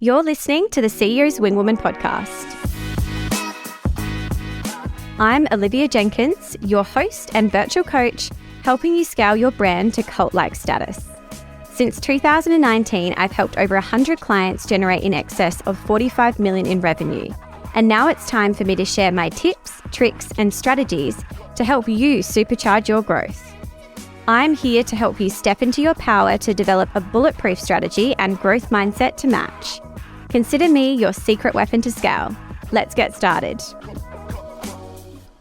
You're listening to the CEO's Wing Woman podcast. I'm Olivia Jenkins, your host and virtual coach, helping you scale your brand to cult-like status. Since 2019, I've helped over 100 clients generate in excess of $45 million in revenue. And now it's time for me to share my tips, tricks, and strategies to help you supercharge your growth. I'm here to help you step into your power to develop a bulletproof strategy and growth mindset to match. Consider me your secret weapon to scale. Let's get started.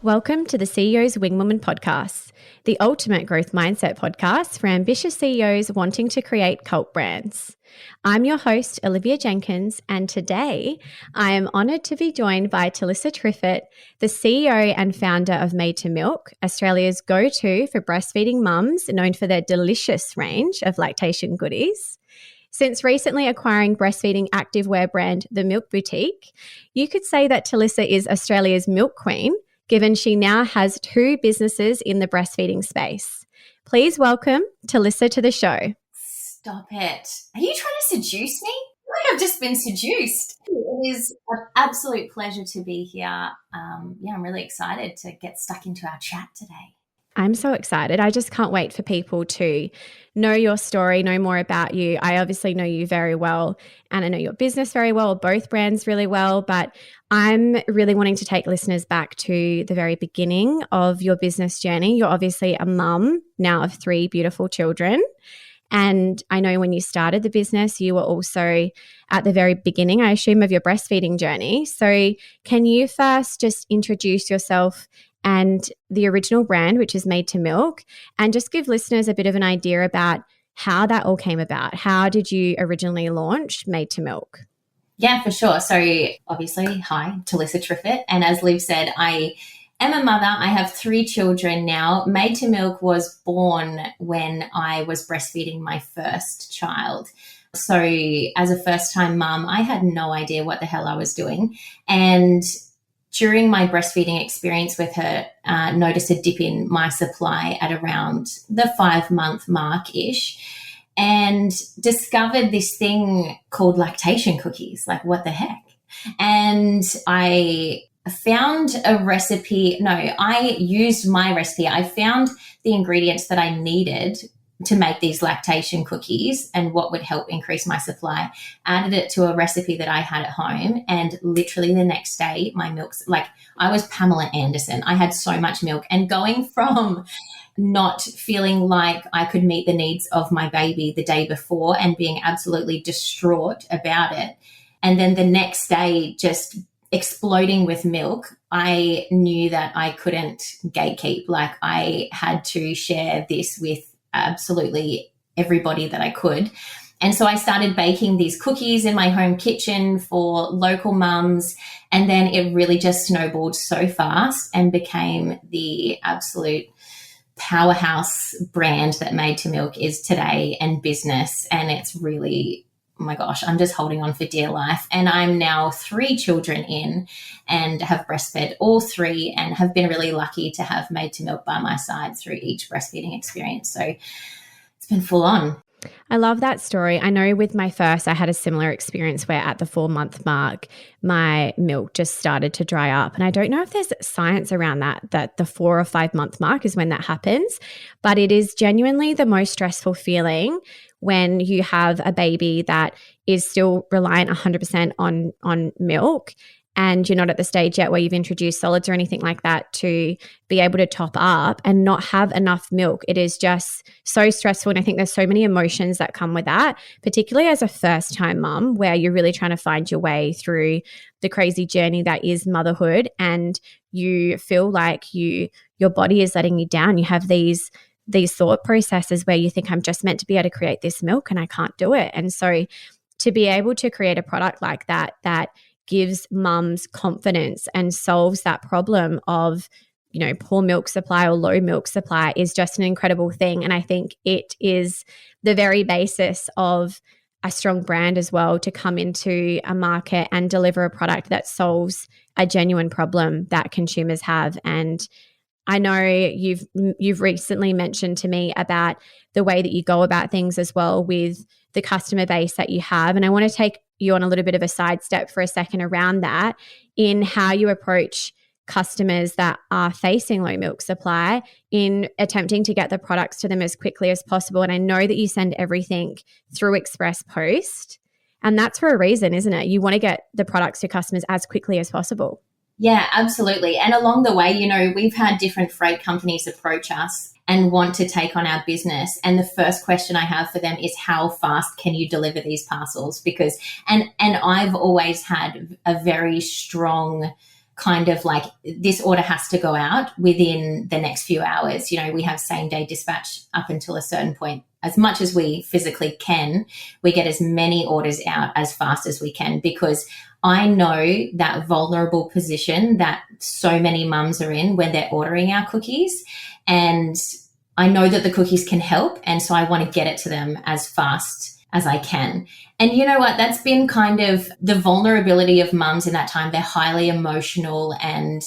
Welcome to the CEO's Wing Woman podcast, the ultimate growth mindset podcast for ambitious CEOs wanting to create cult brands. I'm your host, Olivia Jenkins, and today I am honoured to be joined by Talissa Triffitt, the CEO and founder of Made to Milk, Australia's go-to for breastfeeding mums, known for their delicious range of lactation goodies. Since recently acquiring breastfeeding activewear brand The Milk Boutique, you could say that Talissa is Australia's milk queen, given she now has 2 businesses in the breastfeeding space. Please welcome Talissa to the show. Stop it. Are you trying to seduce me? I feel like I've just been seduced. It is an absolute pleasure to be here. I'm really excited to get stuck into our chat today. I'm so excited. I just can't wait for people to know your story, know more about you. I obviously know you very well and I know your business very well, both brands really well, but I'm really wanting to take listeners back to the very beginning of your business journey. You're obviously a mum now of 3 beautiful children. And I know when you started the business, you were also at the very beginning, I assume, of your breastfeeding journey. So can you first just introduce yourself and the original brand, which is Made to Milk, and just give listeners a bit of an idea about how that all came about? How did you originally launch Made to Milk? Yeah, for sure. So obviously, hi, Talissa Triffitt. And as Liv said, I am a mother. I have 3 children now. Made to Milk was born when I was breastfeeding my first child. So as a first-time mum, I had no idea what the hell I was doing. And during my breastfeeding experience with her, noticed a dip in my supply at around the 5-month mark-ish and discovered this thing called lactation cookies. Like, what the heck? And I found a recipe. No, I used my recipe. I found the ingredients that I needed to make these lactation cookies and what would help increase my supply, added it to a recipe that I had at home. And literally the next day, my milk's like, I was Pamela Anderson. I had so much milk, and going from not feeling like I could meet the needs of my baby the day before and being absolutely distraught about it. And then the next day, just exploding with milk, I knew that I couldn't gatekeep. Like, I had to share this with absolutely everybody that I could. And so I started baking these cookies in my home kitchen for local mums. And then it really just snowballed so fast and became the absolute powerhouse brand that Made to Milk is today and business. And it's really, oh my gosh, I'm just holding on for dear life. And I'm now 3 children in and have breastfed all 3 and have been really lucky to have Made to Milk by my side through each breastfeeding experience. So it's been full on. I love that story. I know with my first, I had a similar experience where at the 4-month mark, my milk just started to dry up. And I don't know if there's science around that the 4 or 5 month mark is when that happens, but it is genuinely the most stressful feeling when you have a baby that is still reliant 100% on milk and you're not at the stage yet where you've introduced solids or anything like that to be able to top up and not have enough milk. It is just so stressful. And I think there's so many emotions that come with that, particularly as a first-time mum, where you're really trying to find your way through the crazy journey that is motherhood, and you feel like your body is letting you down. You have these thought processes where you think, I'm just meant to be able to create this milk and I can't do it. And so to be able to create a product like that gives mums confidence and solves that problem of, poor milk supply or low milk supply is just an incredible thing. And I think it is the very basis of a strong brand as well, to come into a market and deliver a product that solves a genuine problem that consumers have. And I know you've recently mentioned to me about the way that you go about things as well with the customer base that you have. And I want to take you on a little bit of a sidestep for a second around that in how you approach customers that are facing low milk supply in attempting to get the products to them as quickly as possible. And I know that you send everything through express post, and that's for a reason, isn't it? You want to get the products to customers as quickly as possible. Yeah, absolutely. And along the way, we've had different freight companies approach us and want to take on our business. And the first question I have for them is, how fast can you deliver these parcels? Because, and I've always had a very strong kind of like, this order has to go out within the next few hours. We have same day dispatch up until a certain point. As much as we physically can, we get as many orders out as fast as we can, because I know that vulnerable position that so many mums are in when they're ordering our cookies. And I know that the cookies can help. And so I want to get it to them as fast as I can. And you know what? That's been kind of the vulnerability of mums in that time. They're highly emotional and,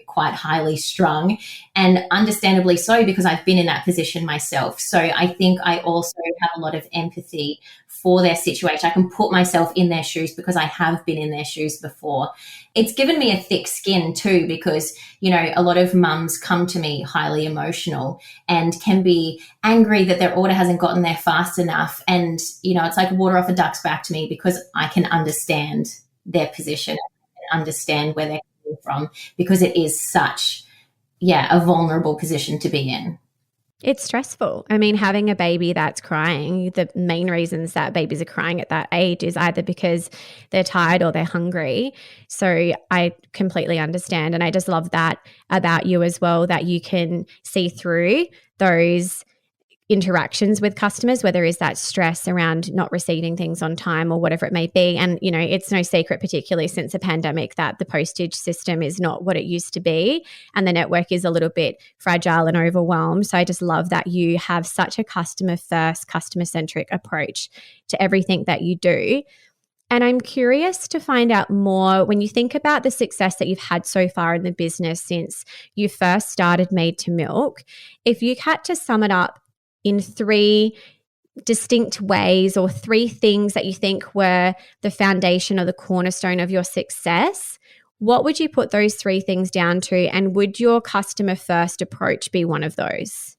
quite highly strung, and understandably so, because I've been in that position myself. So I think I also have a lot of empathy for their situation. I can put myself in their shoes because I have been in their shoes before. It's given me a thick skin too, because, a lot of mums come to me highly emotional and can be angry that their order hasn't gotten there fast enough. And, it's like water off a duck's back to me, because I can understand their position and understand where they're coming from, because it is such, a vulnerable position to be in. It's stressful. I mean, having a baby that's crying, the main reasons that babies are crying at that age is either because they're tired or they're hungry. So I completely understand. And I just love that about you as well, that you can see through those interactions with customers, whether it's that stress around not receiving things on time or whatever it may be. And, it's no secret, particularly since the pandemic, that the postage system is not what it used to be. And the network is a little bit fragile and overwhelmed. So I just love that you have such a customer first, customer centric approach to everything that you do. And I'm curious to find out more, when you think about the success that you've had so far in the business since you first started Made to Milk, if you had to sum it up in 3 distinct ways, or 3 things that you think were the foundation or the cornerstone of your success, what would you put those 3 things down to? And would your customer first approach be one of those?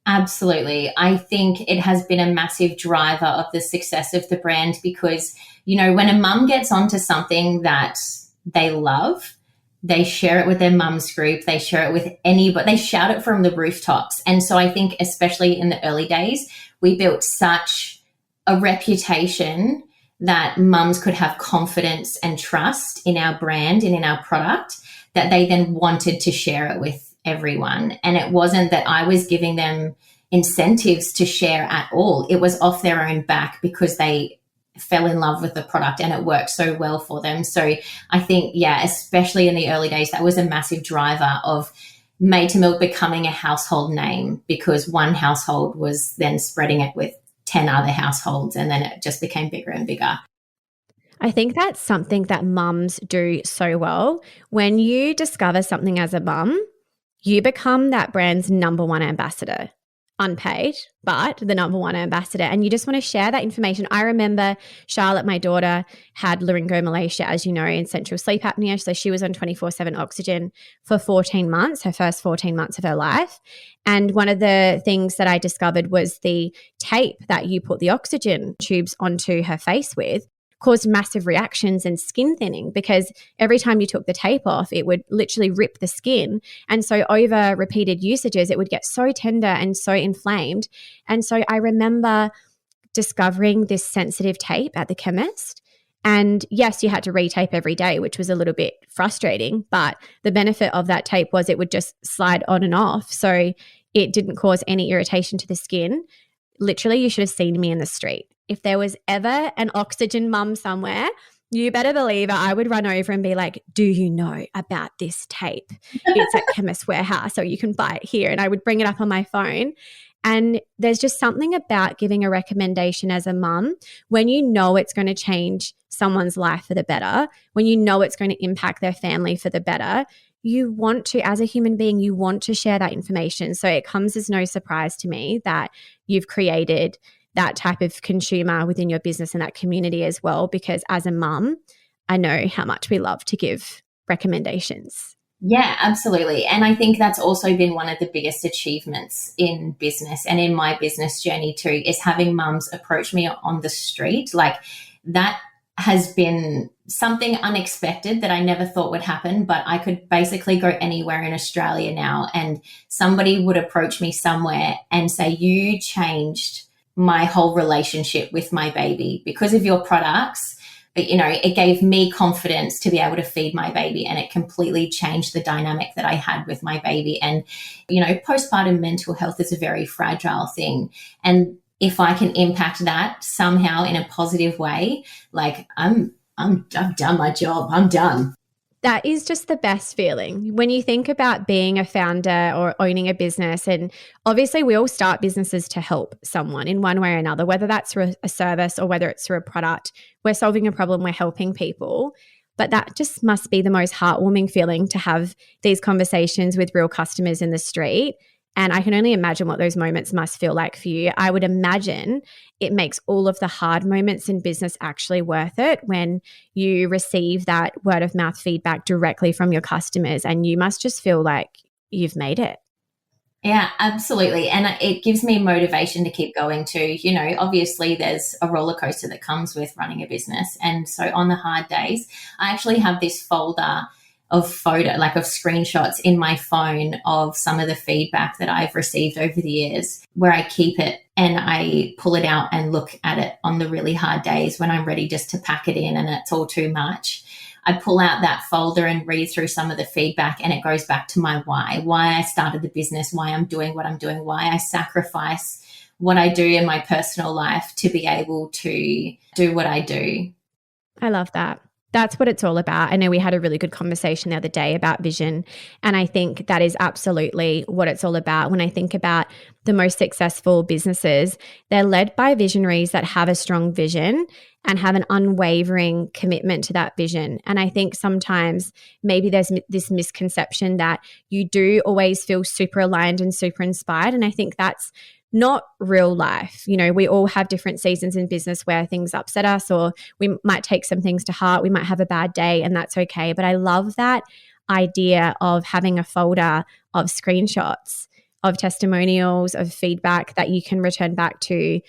Absolutely. I think it has been a massive driver of the success of the brand, because, when a mum gets onto something that they love, they share it with their mum's group, they share it with anybody, they shout it from the rooftops. And so I think, especially in the early days, we built such a reputation that mums could have confidence and trust in our brand and in our product, that they then wanted to share it with everyone. And it wasn't that I was giving them incentives to share at all. It was off their own back, because they fell in love with the product and it worked so well for them. So I think, especially in the early days, that was a massive driver of Made to Milk becoming a household name, because one household was then spreading it with 10 other households, and then it just became bigger and bigger. I think that's something that mums do so well. When you discover something as a mum, you become that brand's number one ambassador. Unpaid, but the number one ambassador. And you just want to share that information. I remember Charlotte, my daughter, had laryngomalacia, as you know, in central sleep apnea. So she was on 24/7 oxygen for 14 months, her first 14 months of her life. And one of the things that I discovered was the tape that you put the oxygen tubes onto her face with caused massive reactions and skin thinning, because every time you took the tape off, it would literally rip the skin. And so over repeated usages, it would get so tender and so inflamed. And so I remember discovering this sensitive tape at the chemist. And yes, you had to retape every day, which was a little bit frustrating. But the benefit of that tape was it would just slide on and off. So it didn't cause any irritation to the skin. Literally, you should have seen me in the street. If there was ever an oxygen mum somewhere, you better believe it, I would run over and be like, do you know about this tape? It's at Chemist Warehouse, so you can buy it here. And I would bring it up on my phone. And there's just something about giving a recommendation as a mum when you know it's going to change someone's life for the better, when you know it's going to impact their family for the better. You want to, as a human being, you want to share that information. So it comes as no surprise to me that you've created that type of consumer within your business and that community as well, because as a mum, I know how much we love to give recommendations. Yeah, absolutely. And I think that's also been one of the biggest achievements in business and in my business journey too, is having mums approach me on the street. Like, that has been something unexpected that I never thought would happen, but I could basically go anywhere in Australia now and somebody would approach me somewhere and say, you changed my whole relationship with my baby because of your products. But, you know, it gave me confidence to be able to feed my baby, and it completely changed the dynamic that I had with my baby. And, you know, postpartum mental health is a very fragile thing. And if I can impact that somehow in a positive way, like I've done my job. I'm done. That is just the best feeling when you think about being a founder or owning a business. And obviously, we all start businesses to help someone in one way or another, whether that's through a service or whether it's through a product. We're solving a problem, we're helping people. But that just must be the most heartwarming feeling to have these conversations with real customers in the street. And I can only imagine what those moments must feel like for you. I would imagine it makes all of the hard moments in business actually worth it when you receive that word of mouth feedback directly from your customers, and you must just feel like you've made it. Yeah, absolutely. And it gives me motivation to keep going too. You know, obviously there's a roller coaster that comes with running a business. And so on the hard days, I actually have this folder of screenshots in my phone of some of the feedback that I've received over the years, where I keep it and I pull it out and look at it on the really hard days when I'm ready just to pack it in and it's all too much. I pull out that folder and read through some of the feedback, and it goes back to my why I started the business, why I'm doing what I'm doing, why I sacrifice what I do in my personal life to be able to do what I do. I love that. That's what it's all about. I know we had a really good conversation the other day about vision, and I think that is absolutely what it's all about. When I think about the most successful businesses, they're led by visionaries that have a strong vision and have an unwavering commitment to that vision. And I think sometimes maybe there's this misconception that you do always feel super aligned and super inspired. And I think that's not real life. You know, we all have different seasons in business where things upset us, or we might take some things to heart. We might have a bad day, and that's okay. But I love that idea of having a folder of screenshots, of testimonials, of feedback that you can return back to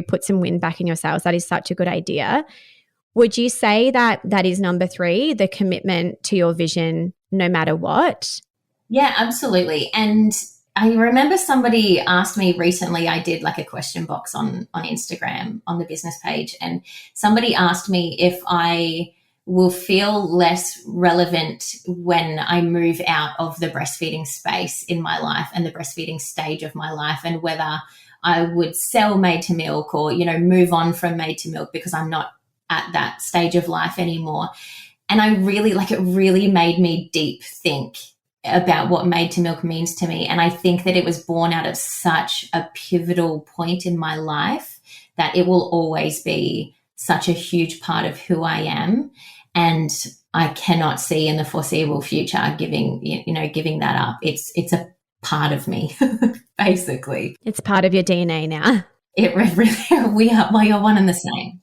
put some wind back in your sails. That is such a good idea. Would you say that that is number 3, the commitment to your vision no matter what? Yeah, absolutely. And I remember somebody asked me recently, I did like a question box on Instagram on the business page, and somebody asked me if I will feel less relevant when I move out of the breastfeeding space in my life and the breastfeeding stage of my life, and whether I would sell Made to Milk or, you know, move on from Made to Milk because I'm not at that stage of life anymore. And I really, it really made me deep think about what Made to Milk means to me. And I think that it was born out of such a pivotal point in my life that it will always be such a huge part of who I am. And I cannot see in the foreseeable future giving that up. It's a part of me, basically. It's part of your DNA now. It really, we are one and the same.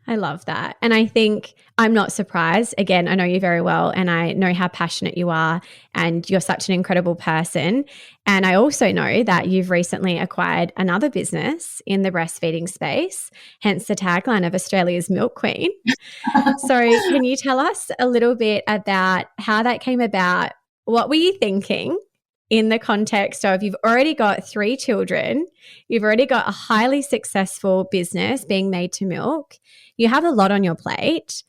I love that. And I think I'm not surprised. Again, I know you very well, and I know how passionate you are, and you're such an incredible person. And I also know that you've recently acquired another business in the breastfeeding space, hence the tagline of Australia's Milk Queen. So can you tell us a little bit about how that came about? What were you thinking in the context of you've already got 3 children, you've already got a highly successful business being Made to Milk, you have a lot on your plate,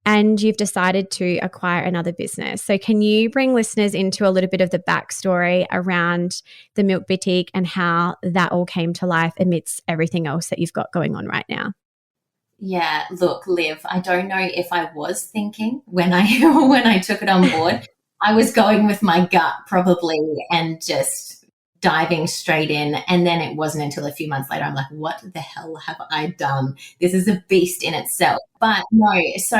and you've decided to acquire another business. So can you bring listeners into a little bit of the backstory around the Milk Boutique and how that all came to life amidst everything else that you've got going on right now? Yeah, look, Liv, I don't know if I was thinking when I took it on board. I was going with my gut probably and just diving straight in. And then it wasn't until a few months later, I'm like, what the hell have I done? This is a beast in itself. But no, so,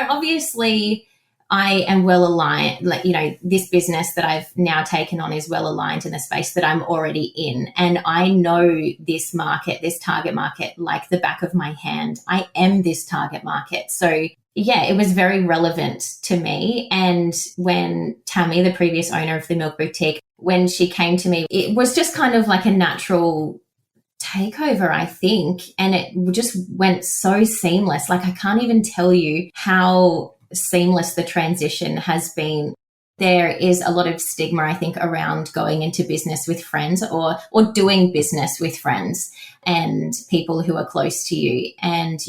obviously I am well aligned. Like, this business that I've now taken on is well aligned in the space that I'm already in. And I know this market, this target market, like the back of my hand. I am this target market. So yeah, it was very relevant to me. And when Tammy, the previous owner of the Milk Boutique, when she came to me, it was just kind of like a natural takeover, I think. And it just went so seamless. Like, I can't even tell you how seamless the transition has been. There is a lot of stigma, I think, around going into business with friends or doing business with friends and people who are close to you. And,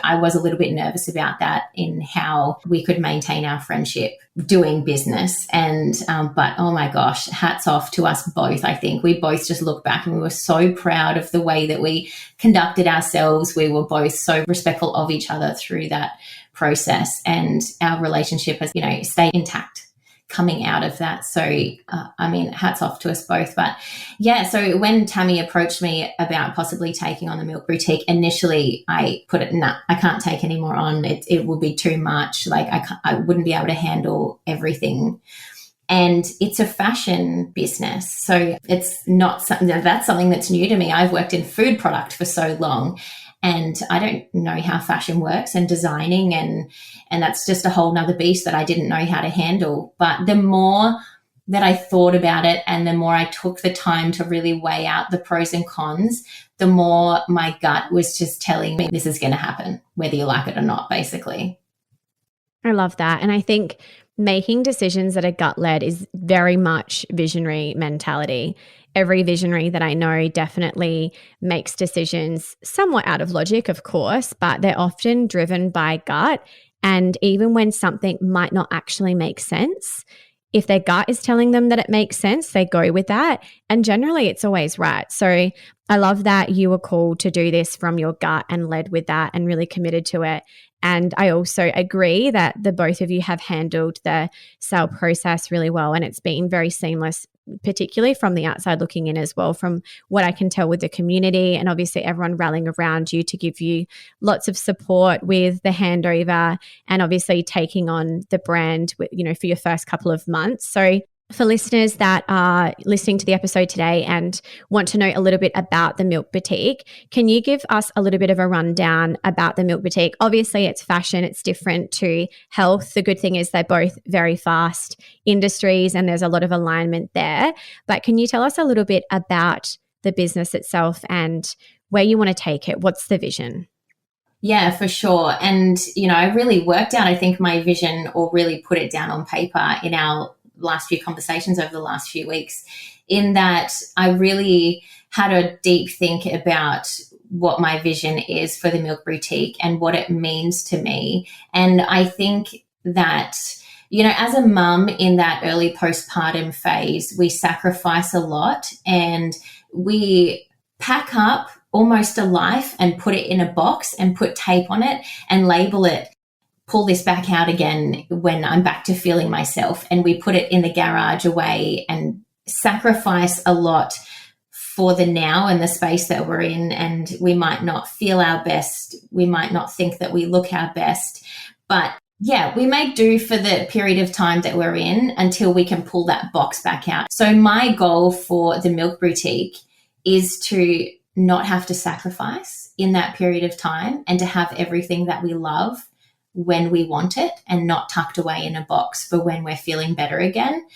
I was a little bit nervous about that, in how we could maintain our friendship doing business. And, but oh my gosh, hats off to us both. I think we both just look back and we were so proud of the way that we conducted ourselves. We were both so respectful of each other through that process, and our relationship has, stayed intact coming out of that. So, hats off to us both. But yeah, so when Tammy approached me about possibly taking on the Milk Boutique, initially I put it, nah, I can't take any more on. It would be too much. Like, I wouldn't be able to handle everything. And it's a fashion business. So it's not something that's something that's new to me. I've worked in food product for so long, and I don't know how fashion works and designing, and that's just a whole nother beast that I didn't know how to handle. But the more that I thought about it, and the more I took the time to really weigh out the pros and cons, the more my gut was just telling me this is going to happen, whether you like it or not, basically. I love that. And I think making decisions that are gut-led is very much visionary mentality. Every visionary that I know definitely makes decisions somewhat out of logic, of course, but they're often driven by gut. And even when something might not actually make sense, if their gut is telling them that it makes sense, they go with that. And generally, it's always right. So I love that you were called to do this from your gut and led with that and really committed to it. And I also agree that the both of you have handled the sale process really well, and it's been very seamless, particularly from the outside looking in as well, from what I can tell with the community, and obviously everyone rallying around you to give you lots of support with the handover, and obviously taking on the brand, for your first couple of months. So for listeners that are listening to the episode today and want to know a little bit about the Milk Boutique, can you give us a little bit of a rundown about the Milk Boutique? Obviously, it's fashion. It's different to health. The good thing is they're both very fast industries and there's a lot of alignment there. But can you tell us a little bit about the business itself and where you want to take it? What's the vision? Yeah, for sure. And, I really worked out, I think, my vision, or really put it down on paper in our last few conversations over the last few weeks, in that I really had a deep think about what my vision is for the Milk Boutique and what it means to me. And I think that, as a mum in that early postpartum phase, we sacrifice a lot and we pack up almost a life and put it in a box and put tape on it and label it, pull this back out again when I'm back to feeling myself. And we put it in the garage away and sacrifice a lot for the now and the space that we're in. And we might not feel our best. We might not think that we look our best. But yeah, we make do for the period of time that we're in until we can pull that box back out. So my goal for the Milk Boutique is to not have to sacrifice in that period of time, and to have everything that we love when we want it, and not tucked away in a box for when we're feeling better again.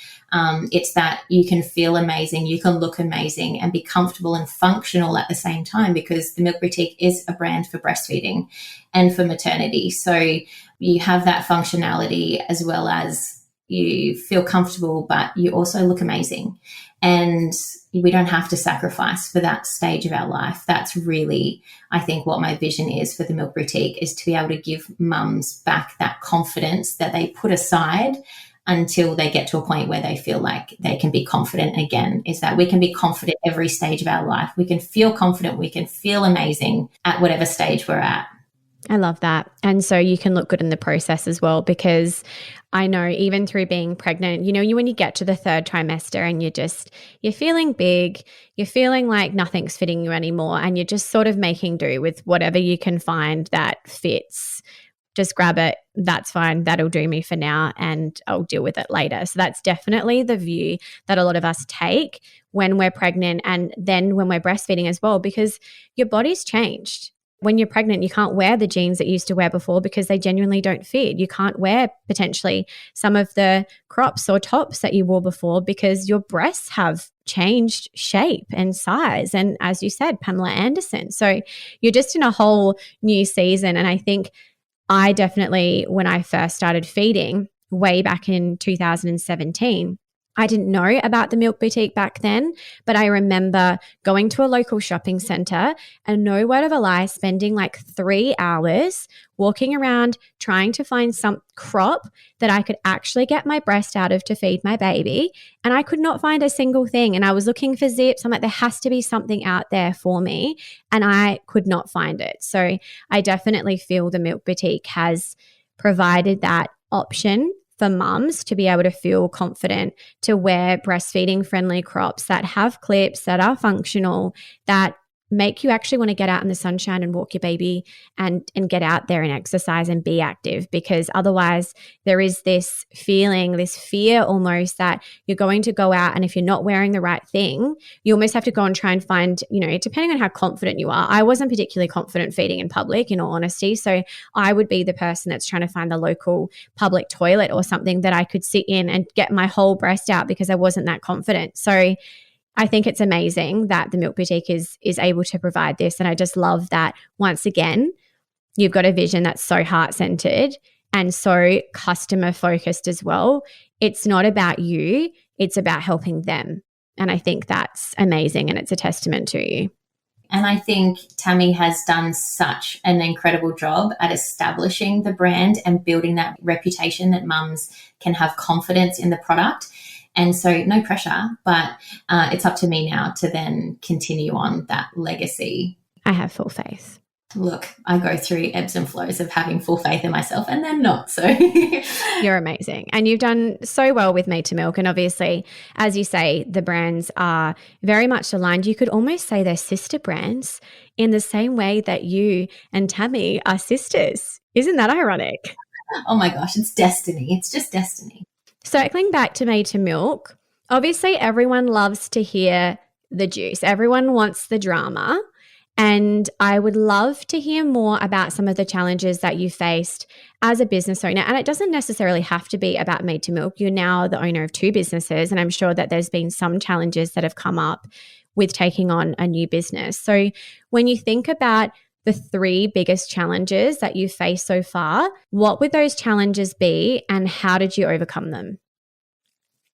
It's that you can feel amazing, you can look amazing and be comfortable and functional at the same time, because the Milk Boutique is a brand for breastfeeding and for maternity. So you have that functionality as well as you feel comfortable, but you also look amazing. And we don't have to sacrifice for that stage of our life. That's really, I think, what my vision is for the Milk Boutique, is to be able to give mums back that confidence that they put aside until they get to a point where they feel like they can be confident again. Is that we can be confident every stage of our life. We can feel confident. We can feel amazing at whatever stage we're at. I love that. And so you can look good in the process as well, because I know even through being pregnant, when you get to the third trimester and you're feeling big, you're feeling like nothing's fitting you anymore, and you're just sort of making do with whatever you can find that fits just grab it. That's fine. That'll do me for now and I'll deal with it later. So that's definitely the view that a lot of us take when we're pregnant and then when we're breastfeeding as well, because your body's changed. When you're pregnant, you can't wear the jeans that you used to wear before because they genuinely don't fit. You can't wear potentially some of the crops or tops that you wore before because your breasts have changed shape and size. And as you said, Pamela Anderson. So you're just in a whole new season. And I think I definitely, when I first started feeding way back in 2017, I didn't know about the Milk Boutique back then, but I remember going to a local shopping center and no word of a lie, spending like 3 hours walking around trying to find some crop that I could actually get my breast out of to feed my baby. And I could not find a single thing. And I was looking for zips. I'm like, there has to be something out there for me. And I could not find it. So I definitely feel the Milk Boutique has provided that option for mums to be able to feel confident to wear breastfeeding friendly crops that have clips, that are functional, that make you actually want to get out in the sunshine and walk your baby and get out there and exercise and be active, because otherwise there is this feeling, this fear almost that you're going to go out and if you're not wearing the right thing, you almost have to go and try and find, depending on how confident you are. I wasn't particularly confident feeding in public, in all honesty. So I would be the person that's trying to find the local public toilet or something that I could sit in and get my whole breast out because I wasn't that confident. So I think it's amazing that the Milk Boutique is able to provide this. And I just love that, once again, you've got a vision that's so heart-centered and so customer-focused as well. It's not about you, it's about helping them. And I think that's amazing and it's a testament to you. And I think Tammy has done such an incredible job at establishing the brand and building that reputation that mums can have confidence in the product. And so no pressure, but it's up to me now to then continue on that legacy. I have full faith. Look, I go through ebbs and flows of having full faith in myself and then not. So you're amazing. And you've done so well with Made to Milk. And obviously, as you say, the brands are very much aligned. You could almost say they're sister brands in the same way that you and Tammy are sisters. Isn't that ironic? Oh my gosh, it's destiny. It's just destiny. Circling back to Made to Milk, obviously everyone loves to hear the juice. Everyone wants the drama. And I would love to hear more about some of the challenges that you faced as a business owner. And it doesn't necessarily have to be about Made to Milk. You're now the owner of 2 businesses. And I'm sure that there's been some challenges that have come up with taking on a new business. So when you think about the 3 biggest challenges that you've faced so far, what would those challenges be and how did you overcome them?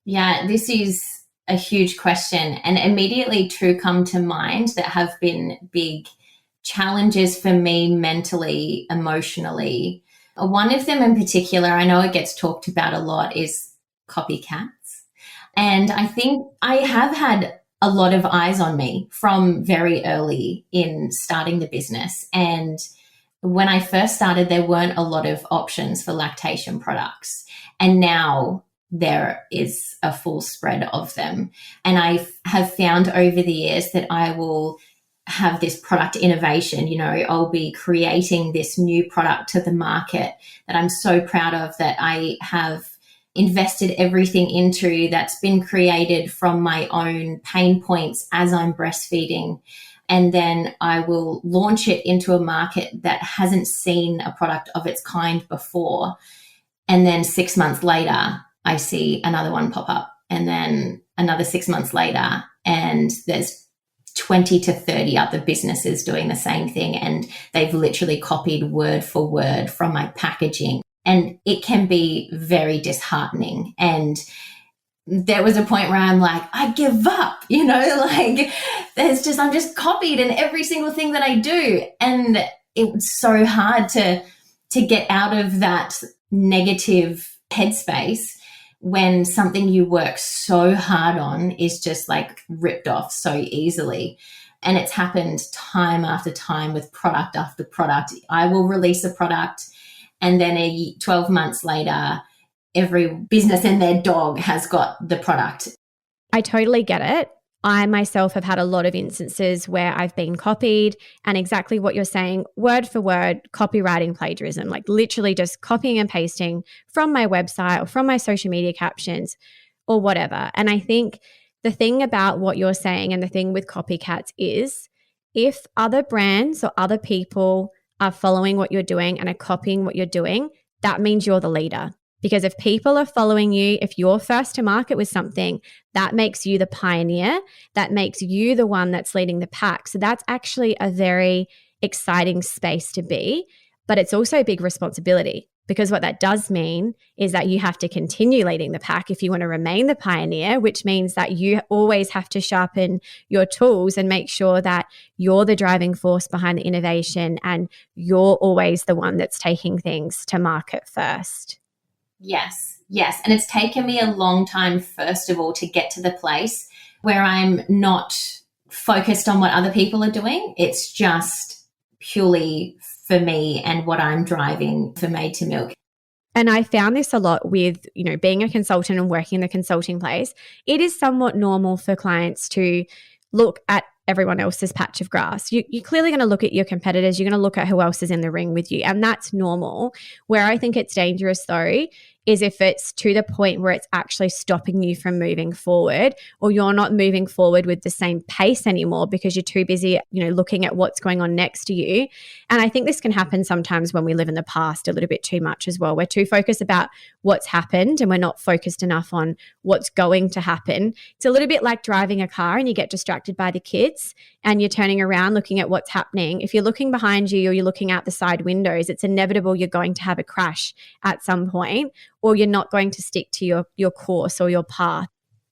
Yeah, this is a huge question, and immediately 2 come to mind that have been big challenges for me mentally, emotionally. One of them in particular, I know it gets talked about a lot, is copycats. And I think I have had a lot of eyes on me from very early in starting the business. And when I first started, there weren't a lot of options for lactation products. And now there is a full spread of them. And I have found over the years that I will have this product innovation, I'll be creating this new product to the market that I'm so proud of, that I have invested everything into, that's been created from my own pain points as I'm breastfeeding. And then I will launch it into a market that hasn't seen a product of its kind before. And then 6 months later, I see another one pop up, and then another 6 months later, and there's 20 to 30 other businesses doing the same thing. And they've literally copied word for word from my packaging. And it can be very disheartening. And there was a point where I'm like, I give up, I'm just copied in every single thing that I do. And it's so hard to get out of that negative headspace when something you work so hard on is just like ripped off so easily. And it's happened time after time with product after product. I will release a product, and then 12 months later, every business and their dog has got the product. I totally get it. I myself have had a lot of instances where I've been copied, and exactly what you're saying, word for word, copywriting plagiarism, like literally just copying and pasting from my website or from my social media captions or whatever. And I think the thing about what you're saying and the thing with copycats is if other brands or other people are following what you're doing and are copying what you're doing, that means you're the leader. Because if people are following you, if you're first to market with something, that makes you the pioneer. That makes you the one that's leading the pack. So that's actually a very exciting space to be, but it's also a big responsibility, because what that does mean is that you have to continue leading the pack if you want to remain the pioneer, which means that you always have to sharpen your tools and make sure that you're the driving force behind the innovation and you're always the one that's taking things to market first. Yes. And it's taken me a long time, first of all, to get to the place where I'm not focused on what other people are doing. It's just purely for me and what I'm driving for Made to Milk. And I found this a lot with, being a consultant and working in the consulting place. It is somewhat normal for clients to look at everyone else's patch of grass. You're clearly going to look at your competitors. You're going to look at who else is in the ring with you. And that's normal. Where I think it's dangerous, though, is if it's to the point where it's actually stopping you from moving forward, or you're not moving forward with the same pace anymore because you're too busy, looking at what's going on next to you. And I think this can happen sometimes when we live in the past a little bit too much as well. We're too focused about what's happened and we're not focused enough on what's going to happen. It's a little bit like driving a car and you get distracted by the kids and you're turning around looking at what's happening. If you're looking behind you or you're looking out the side windows, it's inevitable you're going to have a crash at some point, or you're not going to stick to your course or your path.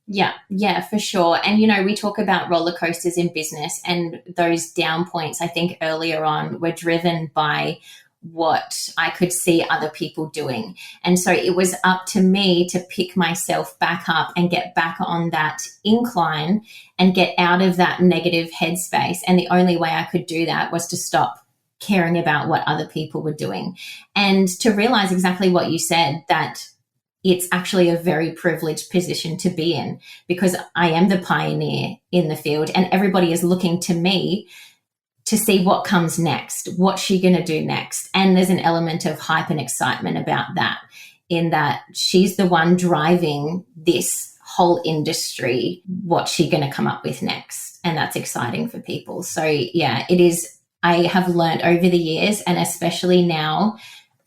Yeah, for sure. And, we talk about roller coasters in business, and those down points, I think earlier on, were driven by what I could see other people doing. And so it was up to me to pick myself back up and get back on that incline and get out of that negative headspace. And the only way I could do that was to stop caring about what other people were doing and to realize exactly what you said, that it's actually a very privileged position to be in, because I am the pioneer in the field and everybody is looking to me to see what comes next, what's she going to do next. And there's an element of hype and excitement about that, in that she's the one driving this whole industry. What's she going to come up with next? And that's exciting for people. So yeah, it is. I have learned over the years, and especially now,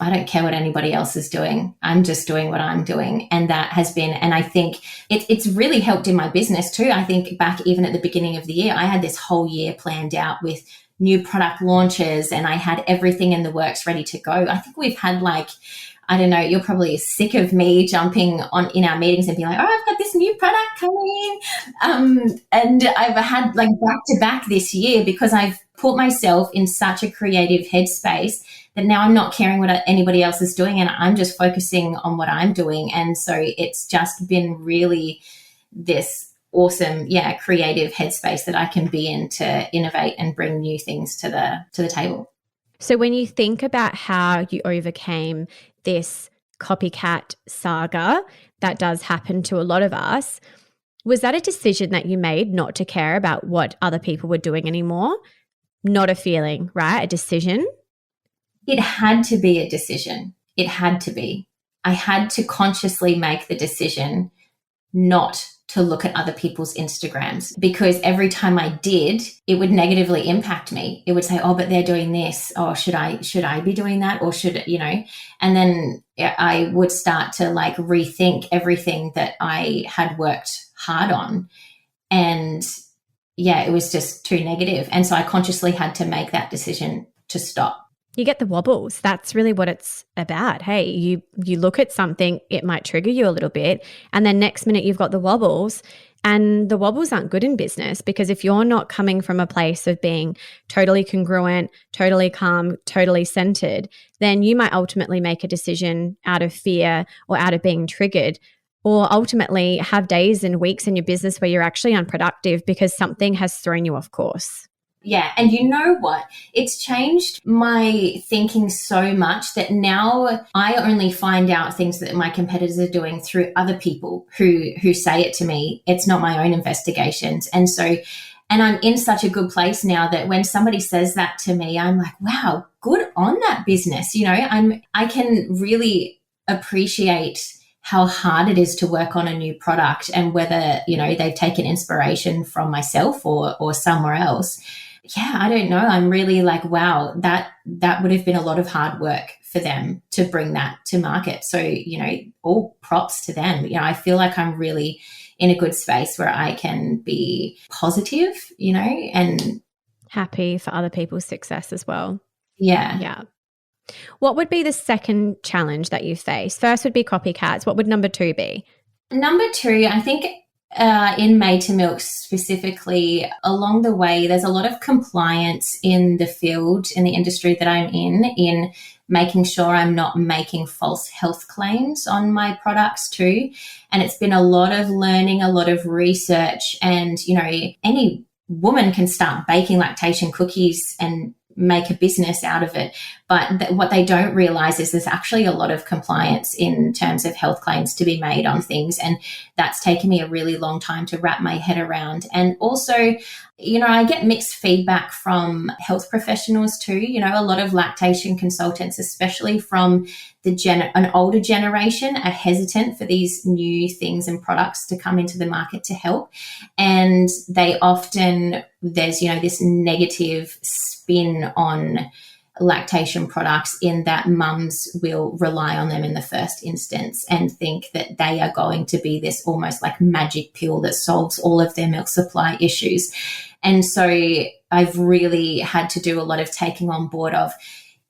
I don't care what anybody else is doing. I'm just doing what I'm doing. And that has been, and I think it's really helped in my business too. I think back even at the beginning of the year, I had this whole year planned out with new product launches and I had everything in the works ready to go. I think we've had I don't know, you're probably sick of me jumping on in our meetings and being like, oh, I've got this new product coming. And I've had back to back this year, because I've put myself in such a creative headspace that now I'm not caring what anybody else is doing and I'm just focusing on what I'm doing. And so it's just been really this awesome, creative headspace that I can be in to innovate and bring new things to the table. So when you think about how you overcame this copycat saga that does happen to a lot of us, was that a decision that you made not to care about what other people were doing anymore? Not a feeling, right? A decision? It had to be a decision. It had to be. I had to consciously make the decision not to look at other people's Instagrams, because every time I did, it would negatively impact me. It would say, oh, but they're doing this. Oh, should I be doing that? Or should, and then I would start to rethink everything that I had worked hard on. And it was just too negative. And so I consciously had to make that decision to stop. You get the wobbles. That's really what it's about. Hey, you look at something, it might trigger you a little bit, and then next minute you've got the wobbles, and the wobbles aren't good in business, because if you're not coming from a place of being totally congruent, totally calm, totally centered, then you might ultimately make a decision out of fear or out of being triggered, or ultimately have days and weeks in your business where you're actually unproductive because something has thrown you off course. Yeah. And you know what? It's changed my thinking so much that now I only find out things that my competitors are doing through other people who say it to me. It's not my own investigations. And so, and I'm in such a good place now that when somebody says that to me, I'm like, wow, good on that business. You know, I can really appreciate how hard it is to work on a new product, and whether, you know, they've taken inspiration from myself or somewhere else. Yeah, I don't know. I'm really like, wow, that would have been a lot of hard work for them to bring that to market. So, you know, all props to them. You know, I feel like I'm really in a good space where I can be positive, you know, and happy for other people's success as well. Yeah. Yeah. What would be the second challenge that you face? First would be copycats. What would number 2 be? Number 2, I think in Made to Milk specifically, along the way, there's a lot of compliance in the field, in the industry that I'm in making sure I'm not making false health claims on my products too. And it's been a lot of learning, a lot of research, and, you know, any woman can start baking lactation cookies and make a business out of it. But what they don't realize is there's actually a lot of compliance in terms of health claims to be made on things. And that's taken me a really long time to wrap my head around. And also, you know, I get mixed feedback from health professionals too. You know, a lot of lactation consultants, especially from an older generation, are hesitant for these new things and products to come into the market to help. And they often, there's, you know, this negative spin on lactation products in that mums will rely on them in the first instance and think that they are going to be this almost like magic pill that solves all of their milk supply issues. And so I've really had to do a lot of taking on board of,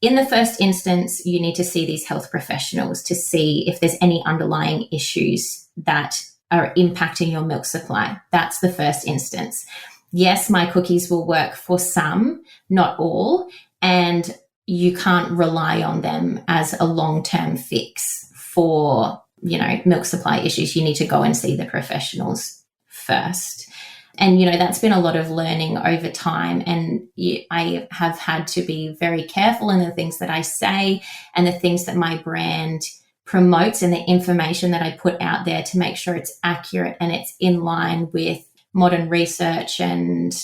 in the first instance, you need to see these health professionals to see if there's any underlying issues that are impacting your milk supply. That's the first instance. Yes, my cookies will work for some, not all, and you can't rely on them as a long-term fix for, you know, milk supply issues. You need to go and see the professionals first. And, you know, that's been a lot of learning over time. And I have had to be very careful in the things that I say and the things that my brand promotes and the information that I put out there to make sure it's accurate and it's in line with modern research and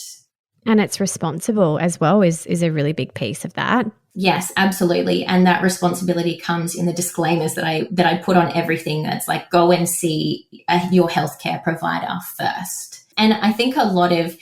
it's responsible as well is a really big piece of that. Yes, absolutely. And that responsibility comes in the disclaimers that I put on everything. That's like, go and see your healthcare provider first. And I think a lot of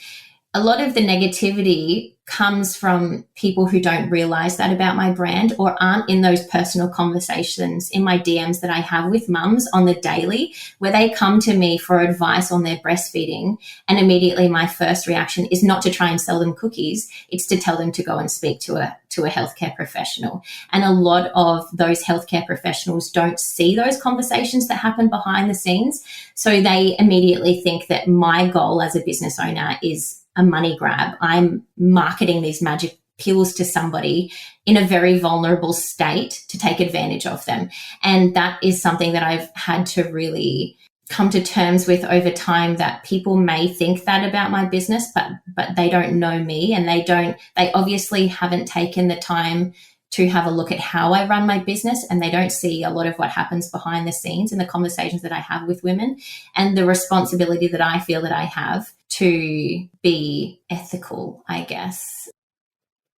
the negativity comes from people who don't realize that about my brand or aren't in those personal conversations in my DMs that I have with mums on the daily, where they come to me for advice on their breastfeeding. And immediately my first reaction is not to try and sell them cookies. It's to tell them to go and speak to a healthcare professional. And a lot of those healthcare professionals don't see those conversations that happen behind the scenes. So they immediately think that my goal as a business owner is a money grab. I'm marketing these magic pills to somebody in a very vulnerable state to take advantage of them. And that is something that I've had to really come to terms with over time, that people may think that about my business, but they don't know me, and they obviously haven't taken the time to have a look at how I run my business, and they don't see a lot of what happens behind the scenes in the conversations that I have with women and the responsibility that I feel that I have to be ethical, I guess.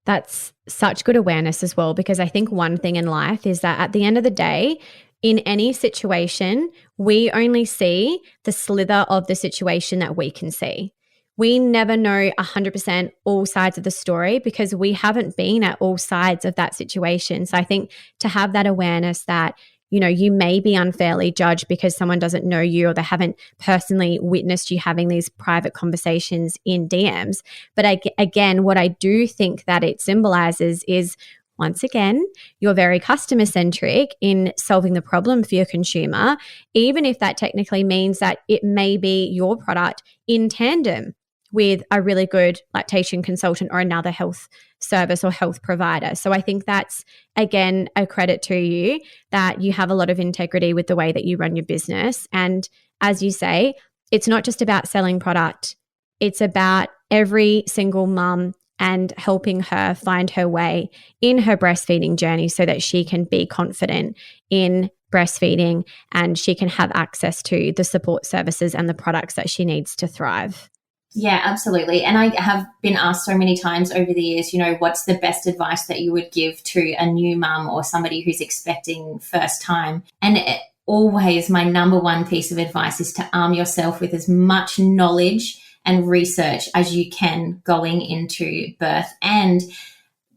That's such good awareness as well, because I think one thing in life is that at the end of the day, in any situation, we only see the slither of the situation that we can see. We never know 100% all sides of the story because we haven't been at all sides of that situation. So I think to have that awareness that, you know, you may be unfairly judged because someone doesn't know you or they haven't personally witnessed you having these private conversations in DMs. But again, what I do think that it symbolizes is, once again, you're very customer centric in solving the problem for your consumer, even if that technically means that it may be your product in tandem with a really good lactation consultant or another health service or health provider. So I think that's, again, a credit to you that you have a lot of integrity with the way that you run your business. And as you say, it's not just about selling product. It's about every single mum and helping her find her way in her breastfeeding journey so that she can be confident in breastfeeding and she can have access to the support services and the products that she needs to thrive. Yeah, absolutely. And I have been asked so many times over the years, what's the best advice that you would give to a new mum or somebody who's expecting first time? And always my number one piece of advice is to arm yourself with as much knowledge and research as you can going into birth, and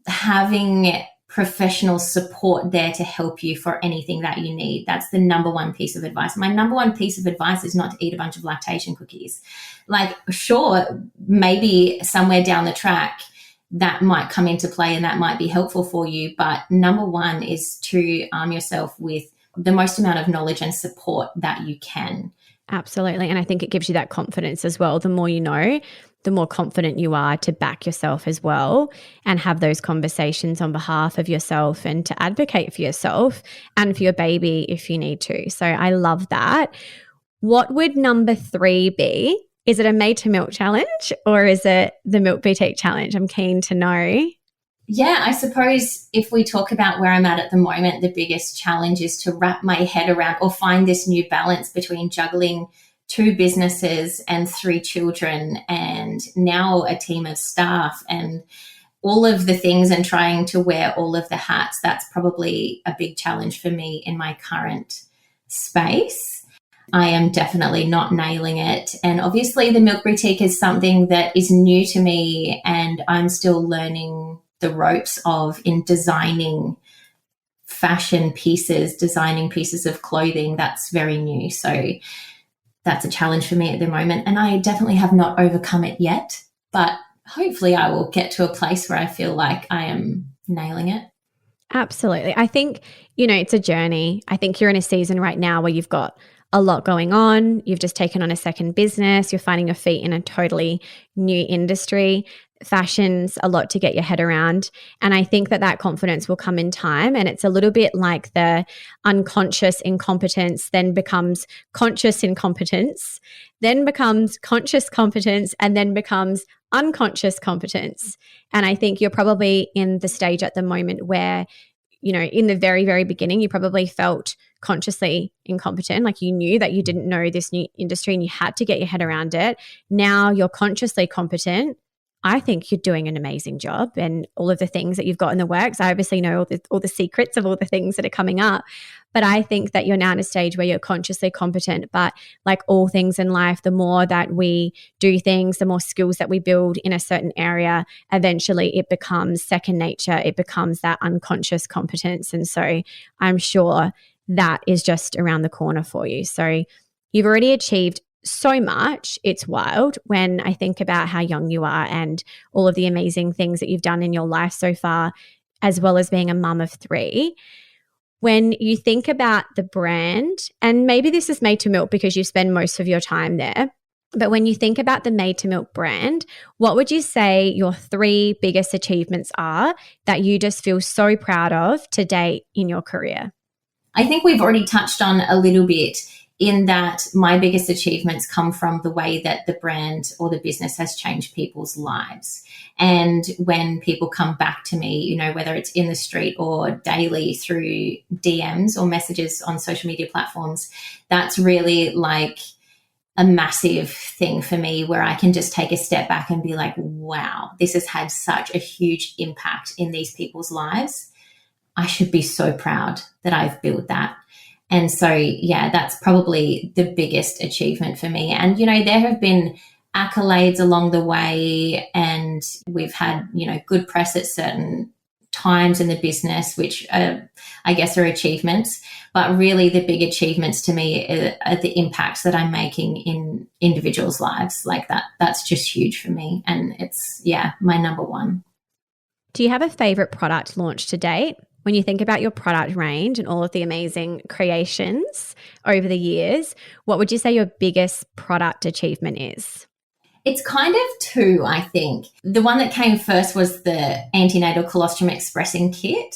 having professional support there to help you for anything that you need. That's the number one piece of advice. My number one piece of advice is not to eat a bunch of lactation cookies. Like, sure, maybe somewhere down the track that might come into play and that might be helpful for you. But number one is to arm yourself with the most amount of knowledge and support that you can. Absolutely. And I think it gives you that confidence as well. The more you know, the more confident you are to back yourself as well and have those conversations on behalf of yourself and to advocate for yourself and for your baby if you need to. So I love that. What would number 3 be? Is it a Made to Milk challenge or is it the Milk Boutique challenge? I'm keen to know. Yeah, I suppose if we talk about where I'm at the moment, the biggest challenge is to wrap my head around or find this new balance between juggling 2 businesses and 3 children and now a team of staff and all of the things and trying to wear all of the hats. That's probably a big challenge for me in my current space. I am definitely not nailing it. And obviously the Milk Boutique is something that is new to me and I'm still learning the ropes of in designing fashion pieces, designing pieces of clothing. That's very new. So that's a challenge for me at the moment. And I definitely have not overcome it yet, but hopefully I will get to a place where I feel like I am nailing it. Absolutely. I think, it's a journey. I think you're in a season right now where you've got a lot going on. You've just taken on a second business. You're finding your feet in a totally new industry. Fashion's a lot to get your head around. And I think that confidence will come in time. And it's a little bit like the unconscious incompetence then becomes conscious incompetence, then becomes conscious competence, and then becomes unconscious competence. And I think you're probably in the stage at the moment where, in the very, very beginning, you probably felt consciously incompetent, like you knew that you didn't know this new industry and you had to get your head around it. Now you're consciously competent. I think you're doing an amazing job and all of the things that you've got in the works. I obviously know all the secrets of all the things that are coming up, but I think that you're now in a stage where you're consciously competent. But like all things in life, the more that we do things, the more skills that we build in a certain area, eventually it becomes second nature. It becomes that unconscious competence. And so I'm sure that is just around the corner for you. So you've already achieved so much. It's wild when I think about how young you are and all of the amazing things that you've done in your life so far, as well as being a mum of 3. When you think about the brand, and maybe this is Made to Milk because you spend most of your time there, but when you think about the Made to Milk brand, what would you say your 3 biggest achievements are that you just feel so proud of to date in your career? I think we've already touched on a little bit in that my biggest achievements come from the way that the brand or the business has changed people's lives. And when people come back to me, whether it's in the street or daily through DMs or messages on social media platforms, that's really like a massive thing for me where I can just take a step back and be like, wow, this has had such a huge impact in these people's lives. I should be so proud that I've built that. And so, yeah, that's probably the biggest achievement for me. And, there have been accolades along the way and we've had, good press at certain times in the business, which I guess are achievements. But really the big achievements to me are the impacts that I'm making in individuals' lives like that. That's just huge for me. And it's, my number one. Do you have a favorite product launch to date? When you think about your product range and all of the amazing creations over the years, what would you say your biggest product achievement is? It's kind of 2, I think. The one that came first was the antenatal colostrum expressing kit.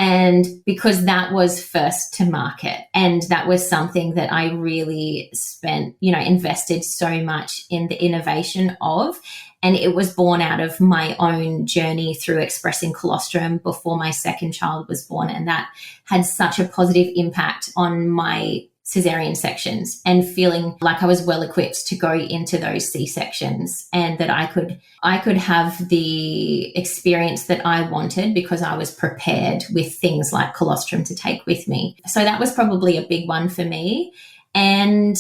And because that was first to market, and that was something that I really invested so much in the innovation of. And it was born out of my own journey through expressing colostrum before my second child was born. And that had such a positive impact on my cesarean sections, and feeling like I was well equipped to go into those C-sections, and that I could have the experience that I wanted because I was prepared with things like colostrum to take with me. So that was probably a big one for me. And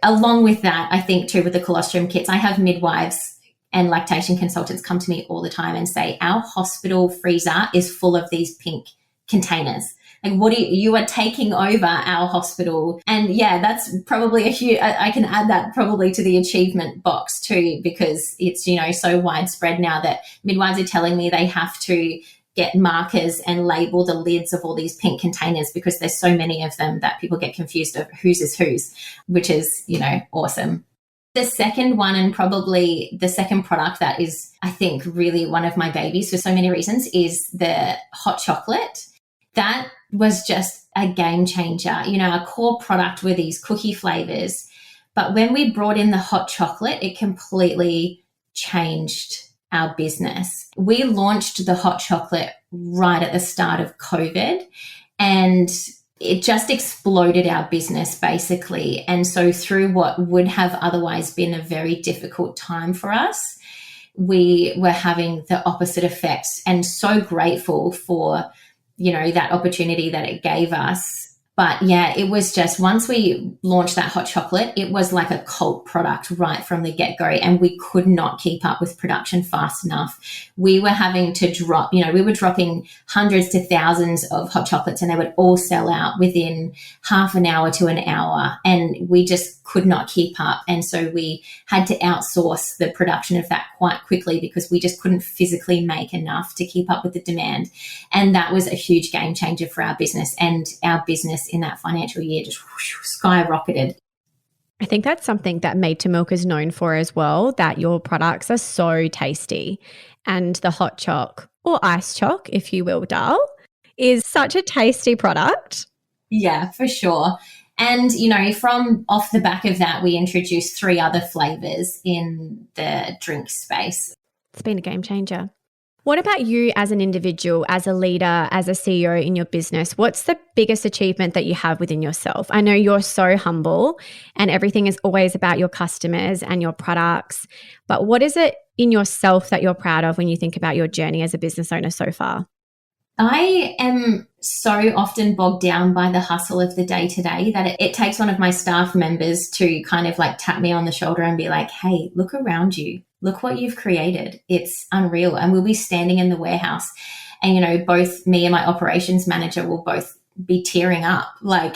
along with that, I think too, with the colostrum kits, I have midwives and lactation consultants come to me all the time and say, our hospital freezer is full of these pink containers. Like, what you are taking over our hospital. And yeah, that's probably a huge, I can add that probably to the achievement box too, because it's, so widespread now that midwives are telling me they have to get markers and label the lids of all these pink containers because there's so many of them that people get confused of whose is whose, which is, awesome. The second one, and probably the second product that is, I think, really one of my babies for so many reasons, is the hot chocolate. That was just a game changer. Our core product were these cookie flavors, but when we brought in the hot chocolate, it completely changed our business. We launched the hot chocolate right at the start of COVID, and it just exploded our business basically. And so through what would have otherwise been a very difficult time for us, we were having the opposite effects, and so grateful for that opportunity that it gave us. But yeah, it was just, once we launched that hot chocolate, it was like a cult product right from the get-go, and we could not keep up with production fast enough. We were having to drop, we were dropping hundreds to thousands of hot chocolates, and they would all sell out within half an hour to an hour, and we just could not keep up. And so we had to outsource the production of that quite quickly because we just couldn't physically make enough to keep up with the demand. And that was a huge game changer for our business, and our business in that financial year just skyrocketed. I think that's something that Made to Milk is known for as well, that your products are so tasty. And the hot choc, or ice choc, if you will, Dal, is such a tasty product. Yeah, for sure. And, from off the back of that, we introduced 3 other flavors in the drink space. It's been a game changer. What about you as an individual, as a leader, as a CEO in your business? What's the biggest achievement that you have within yourself? I know you're so humble and everything is always about your customers and your products, but what is it in yourself that you're proud of when you think about your journey as a business owner so far? I am so often bogged down by the hustle of the day-to-day that it takes one of my staff members to kind of like tap me on the shoulder and be like, hey, look around you. Look what you've created. It's unreal. And we'll be standing in the warehouse and, both me and my operations manager will both be tearing up like,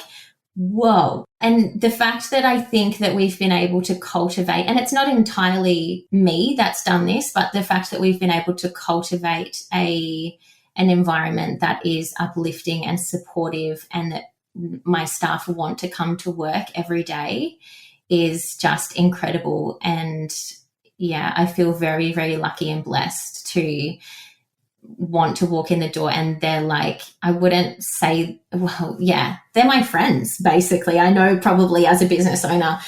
whoa. And the fact that I think that we've been able to cultivate, and it's not entirely me that's done this, but the fact that we've been able to cultivate an environment that is uplifting and supportive, and that my staff want to come to work every day is just incredible. And yeah, I feel very, very lucky and blessed to want to walk in the door and they're like, I wouldn't say, well, yeah, they're my friends, basically. I know probably as a business owner,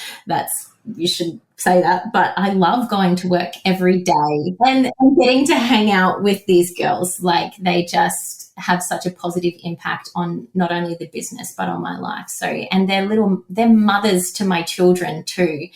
you should say that, but I love going to work every day and getting to hang out with these girls. Like, they just have such a positive impact on not only the business, but on my life. So, and they're mothers to my children too.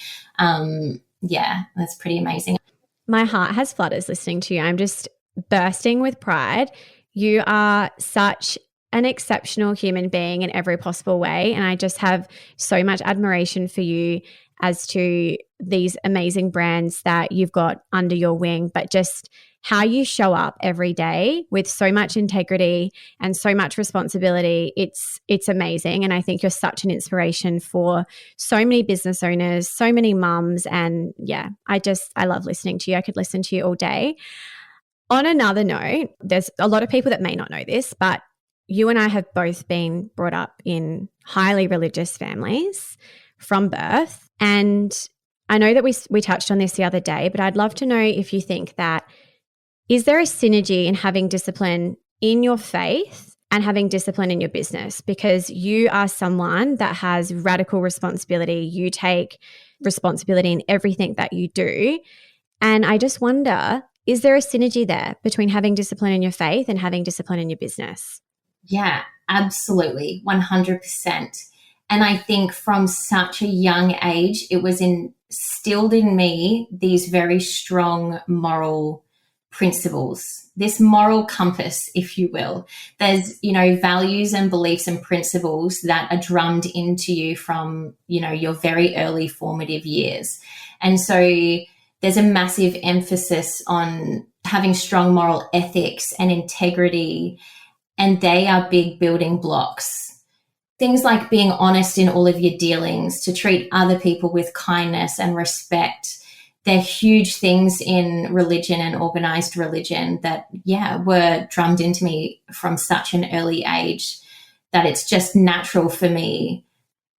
Yeah, that's pretty amazing. My heart has flutters listening to you. I'm just bursting with pride. You are such an exceptional human being in every possible way. And I just have so much admiration for you as to these amazing brands that you've got under your wing, but just how you show up every day with so much integrity and so much responsibility. It's amazing. And I think you're such an inspiration for so many business owners, so many mums. And yeah, I love listening to you. I could listen to you all day. On another note, there's a lot of people that may not know this, but you and I have both been brought up in highly religious families from birth. And I know that we touched on this the other day, but I'd love to know if you think that, is there a synergy in having discipline in your faith and having discipline in your business, because you are someone that has radical responsibility. You take responsibility in everything that you do. And I just wonder, is there a synergy there between having discipline in your faith and having discipline in your business? Yeah, absolutely. 100%. And I think from such a young age, it was instilled in me these very strong moral principles, this moral compass, if you will. There's, values and beliefs and principles that are drummed into you from, your very early formative years. And so there's a massive emphasis on having strong moral ethics and integrity, and they are big building blocks. Things like being honest in all of your dealings, to treat other people with kindness and respect. They're huge things in religion and organized religion that, were drummed into me from such an early age that it's just natural for me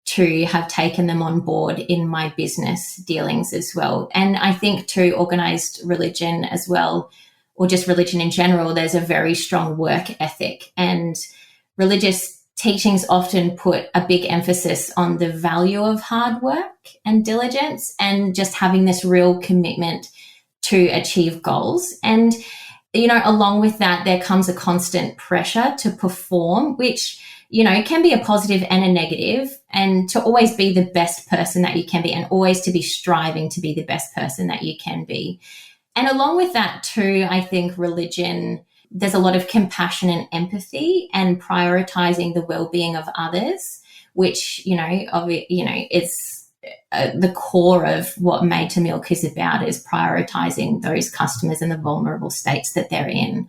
to have taken them on board in my business dealings as well. And I think too, organized religion as well, or just religion in general, there's a very strong work ethic, and religious teachings often put a big emphasis on the value of hard work and diligence, and just having this real commitment to achieve goals. And, along with that, there comes a constant pressure to perform, which, can be a positive and a negative, and to always be the best person that you can be, and always to be striving to be the best person that you can be. And along with that too, I think religion, there's a lot of compassion and empathy and prioritizing the well-being of others, which, it's the core of what Made to Milk is about, is prioritizing those customers and the vulnerable states that they're in.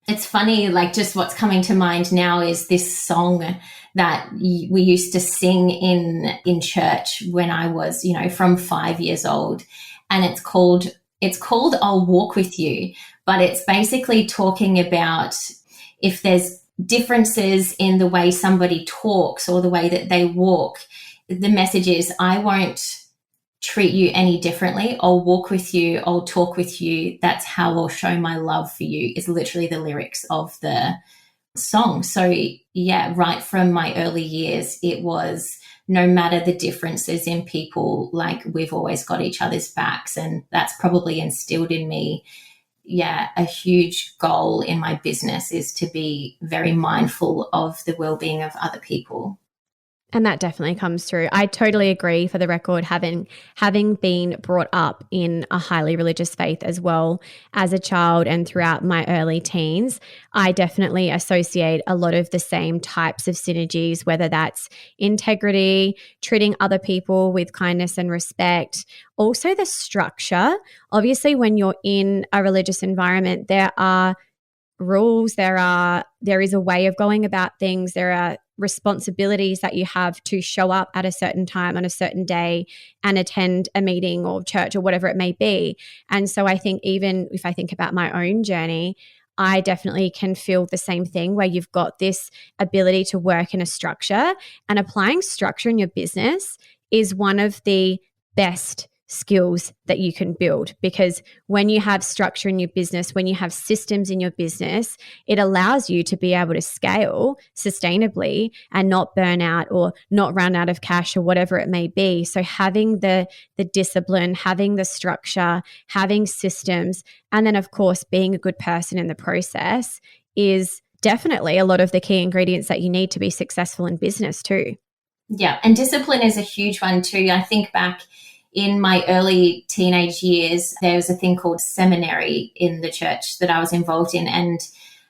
It's funny, like just what's coming to mind now is this song that we used to sing in church when I was, from 5 years old. And it's called I'll Walk With You. But it's basically talking about if there's differences in the way somebody talks or the way that they walk, the message is, I won't treat you any differently. I'll walk with you. I'll talk with you. That's how I'll show my love for you, is literally the lyrics of the song. So right from my early years, it was, no matter the differences in people, like, we've always got each other's backs. And that's probably instilled in me. A huge goal in my business is to be very mindful of the well-being of other people. And that definitely comes through. I totally agree, for the record, having been brought up in a highly religious faith as well as a child and throughout my early teens, I definitely associate a lot of the same types of synergies, whether that's integrity, treating other people with kindness and respect, also the structure. Obviously, when you're in a religious environment, there are rules, there is a way of going about things, there are responsibilities that you have to show up at a certain time on a certain day and attend a meeting or church or whatever it may be. And so I think, even if I think about my own journey, I definitely can feel the same thing, where you've got this ability to work in a structure, and applying structure in your business is one of the best skills that you can build, because when you have structure in your business, when you have systems in your business, it allows you to be able to scale sustainably and not burn out or not run out of cash or whatever it may be. So having the discipline, having the structure, having systems, and then of course being a good person in the process is definitely a lot of the key ingredients that you need to be successful in business too. Yeah, and discipline is a huge one too. I think back in my early teenage years, there was a thing called seminary in the church that I was involved in. And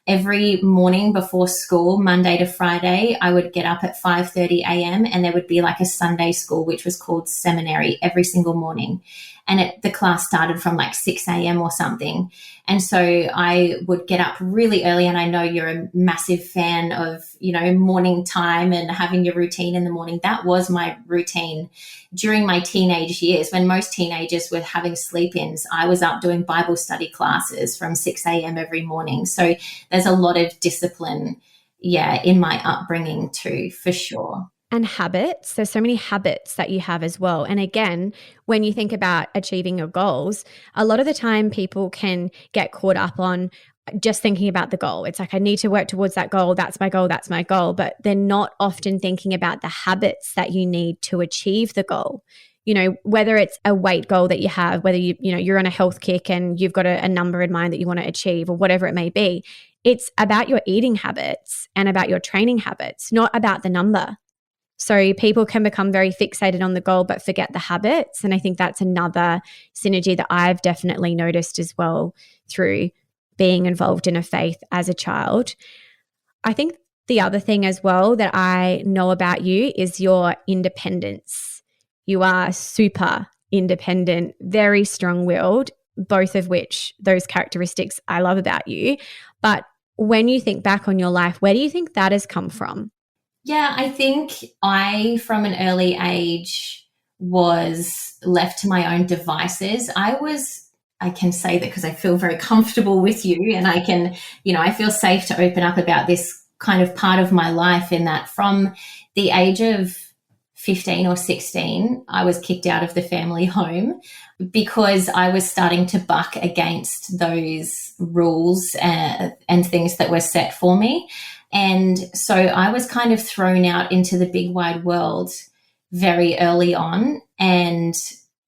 every morning before school, Monday to Friday, I would get up at 5:30 a.m. and there would be like a Sunday school, which was called seminary, every single morning. And the class started from like 6 a.m. or something. And so I would get up really early, and I know you're a massive fan of, morning time and having your routine in the morning. That was my routine during my teenage years. When most teenagers were having sleep-ins, I was up doing Bible study classes from 6 a.m. every morning. So there's a lot of discipline, in my upbringing too, for sure. And habits. There's so many habits that you have as well. And again, when you think about achieving your goals, a lot of the time people can get caught up on, just thinking about the goal. It's like, I need to work towards that goal. That's my goal. That's my goal. But they're not often thinking about the habits that you need to achieve the goal. You know, whether it's a weight goal that you have, whether you're on a health kick and you've got a number in mind that you want to achieve, or whatever it may be, it's about your eating habits and about your training habits, not about the number. So people can become very fixated on the goal but forget the habits. And I think that's another synergy that I've definitely noticed as well through being involved in a faith as a child. I think the other thing as well that I know about you is your independence. You are super independent, very strong-willed, both of which, those characteristics I love about you. But when you think back on your life, where do you think that has come from? Yeah, I think I, from an early age, was left to my own devices. I can say that because I feel very comfortable with you, and I can, I feel safe to open up about this kind of part of my life, in that from the age of 15 or 16, I was kicked out of the family home because I was starting to buck against those rules and things that were set for me. And so I was kind of thrown out into the big wide world very early on. And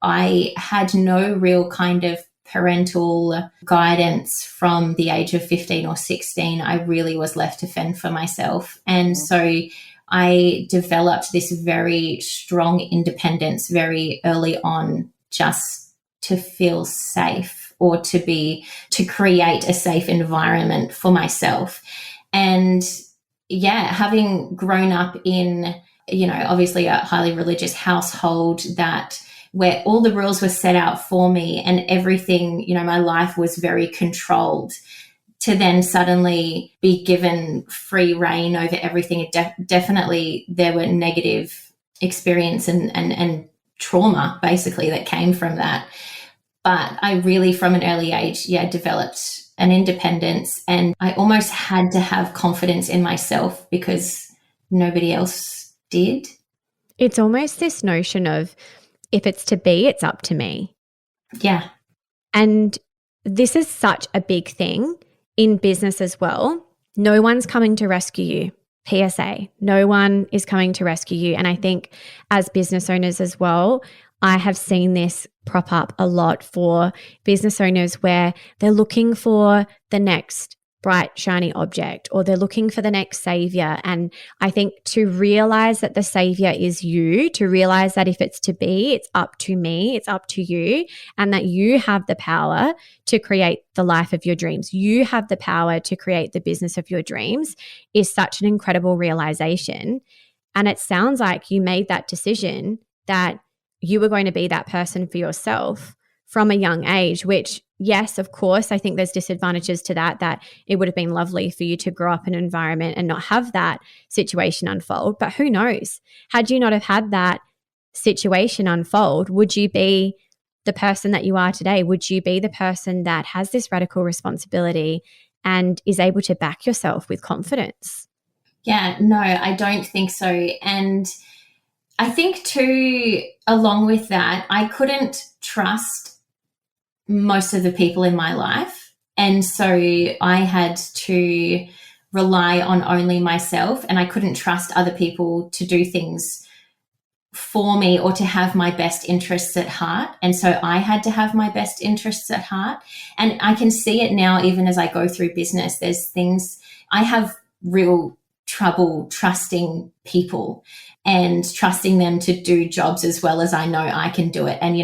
I had no real kind of parental guidance from the age of 15 or 16. I really was left to fend for myself. And so I developed this very strong independence very early on, just to feel safe, or to create a safe environment for myself. And yeah, having grown up in, obviously a highly religious household, where all the rules were set out for me and everything, my life was very controlled, to then suddenly be given free reign over everything. Definitely there were negative experience and trauma basically that came from that. But I really, from an early age, developed an independence, and I almost had to have confidence in myself because nobody else did. It's almost this notion of, if it's to be, it's up to me. Yeah. And this is such a big thing in business as well. No one's coming to rescue you. PSA, no one is coming to rescue you. And I think as business owners as well, I have seen this prop up a lot for business owners, where they're looking for the next bright, shiny object, or they're looking for the next savior. And I think to realize that the savior is you, to realize that if it's to be, it's up to me, it's up to you, and that you have the power to create the life of your dreams. You have the power to create the business of your dreams, is such an incredible realization. And it sounds like you made that decision that you were going to be that person for yourself from a young age, which, yes, of course, I think there's disadvantages to that it would have been lovely for you to grow up in an environment and not have that situation unfold. But who knows? Had you not have had that situation unfold, would you be the person that you are today? Would you be the person that has this radical responsibility and is able to back yourself with confidence? Yeah, no, I don't think so. And I think too, along with that, I couldn't trust most of the people in my life. And so I had to rely on only myself, and I couldn't trust other people to do things for me or to have my best interests at heart. And so I had to have my best interests at heart. And I can see it now, even as I go through business, there's things I have real trouble trusting people and trusting them to do jobs as well as I know I can do it. And,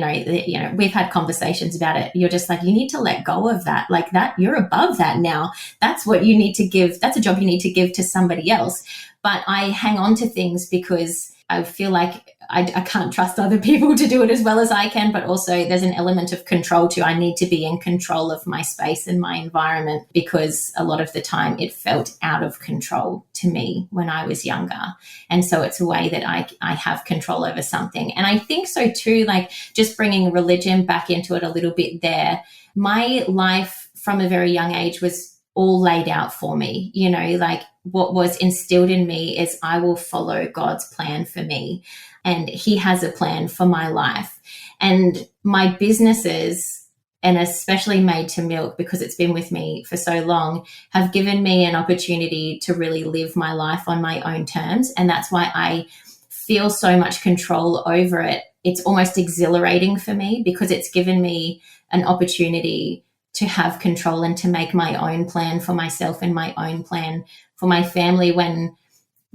we've had conversations about it. You're just like, you need to let go of that. Like that, you're above that now. That's what you need to give. That's a job you need to give to somebody else. But I hang on to things because I feel like I can't trust other people to do it as well as I can, but also there's an element of control too. I need to be in control of my space and my environment, because a lot of the time it felt out of control to me when I was younger. And so it's a way that I have control over something. And I think so too, like just bringing religion back into it a little bit there. My life from a very young age was all laid out for me, like what was instilled in me is I will follow God's plan for me, and he has a plan for my life. And my businesses and especially Made to Milk, because it's been with me for so long, have given me an opportunity to really live my life on my own terms. And that's why I feel so much control over it. It's almost exhilarating for me because it's given me an opportunity to have control and to make my own plan for myself and my own plan for my family. When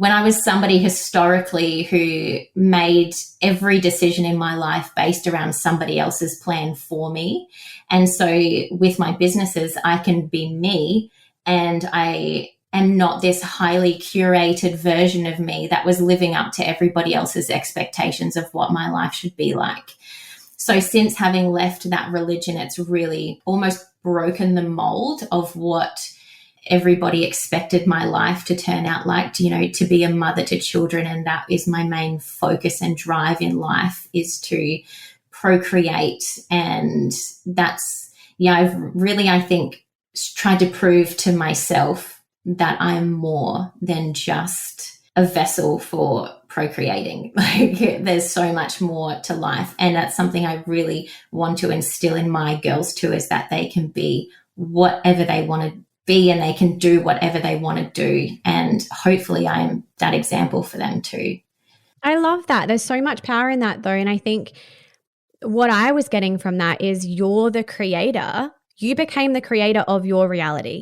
I was somebody historically who made every decision in my life based around somebody else's plan for me. And so with my businesses, I can be me, and I am not this highly curated version of me that was living up to everybody else's expectations of what my life should be like. So since having left that religion, it's really almost broken the mold of what everybody expected my life to turn out like, to be a mother to children. And that is my main focus and drive in life, is to procreate. And that's, I've really, I think, tried to prove to myself that I'm more than just a vessel for procreating. Like, there's so much more to life. And that's something I really want to instill in my girls too, is that they can be whatever they want to be, and they can do whatever they want to do. And hopefully I'm that example for them too. I love that. There's so much power in that though. And I think what I was getting from that is you're the creator. You became the creator of your reality.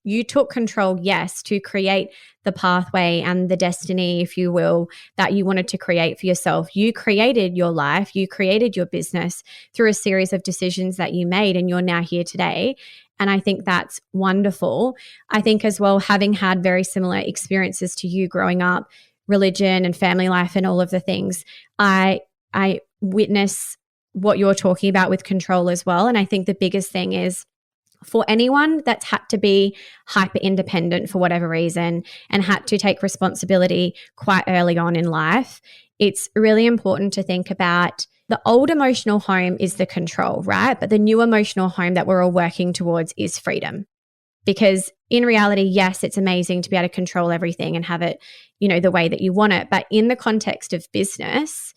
You took control, yes, to create the pathway and the destiny, if you will, that you wanted to create for yourself. You created your life. You created your business through a series of decisions that you made, and you're now here today. And I think that's wonderful. I think as well, having had very similar experiences to you growing up, religion and family life and all of the things, I witness what you're talking about with control as well. And I think the biggest thing is, for anyone that's had to be hyper independent for whatever reason and had to take responsibility quite early on in life, it's really important to think about the old emotional home is the control, right? But the new emotional home that we're all working towards is freedom. Because in reality, yes, it's amazing to be able to control everything and have it, the way that you want it. But in the context of business,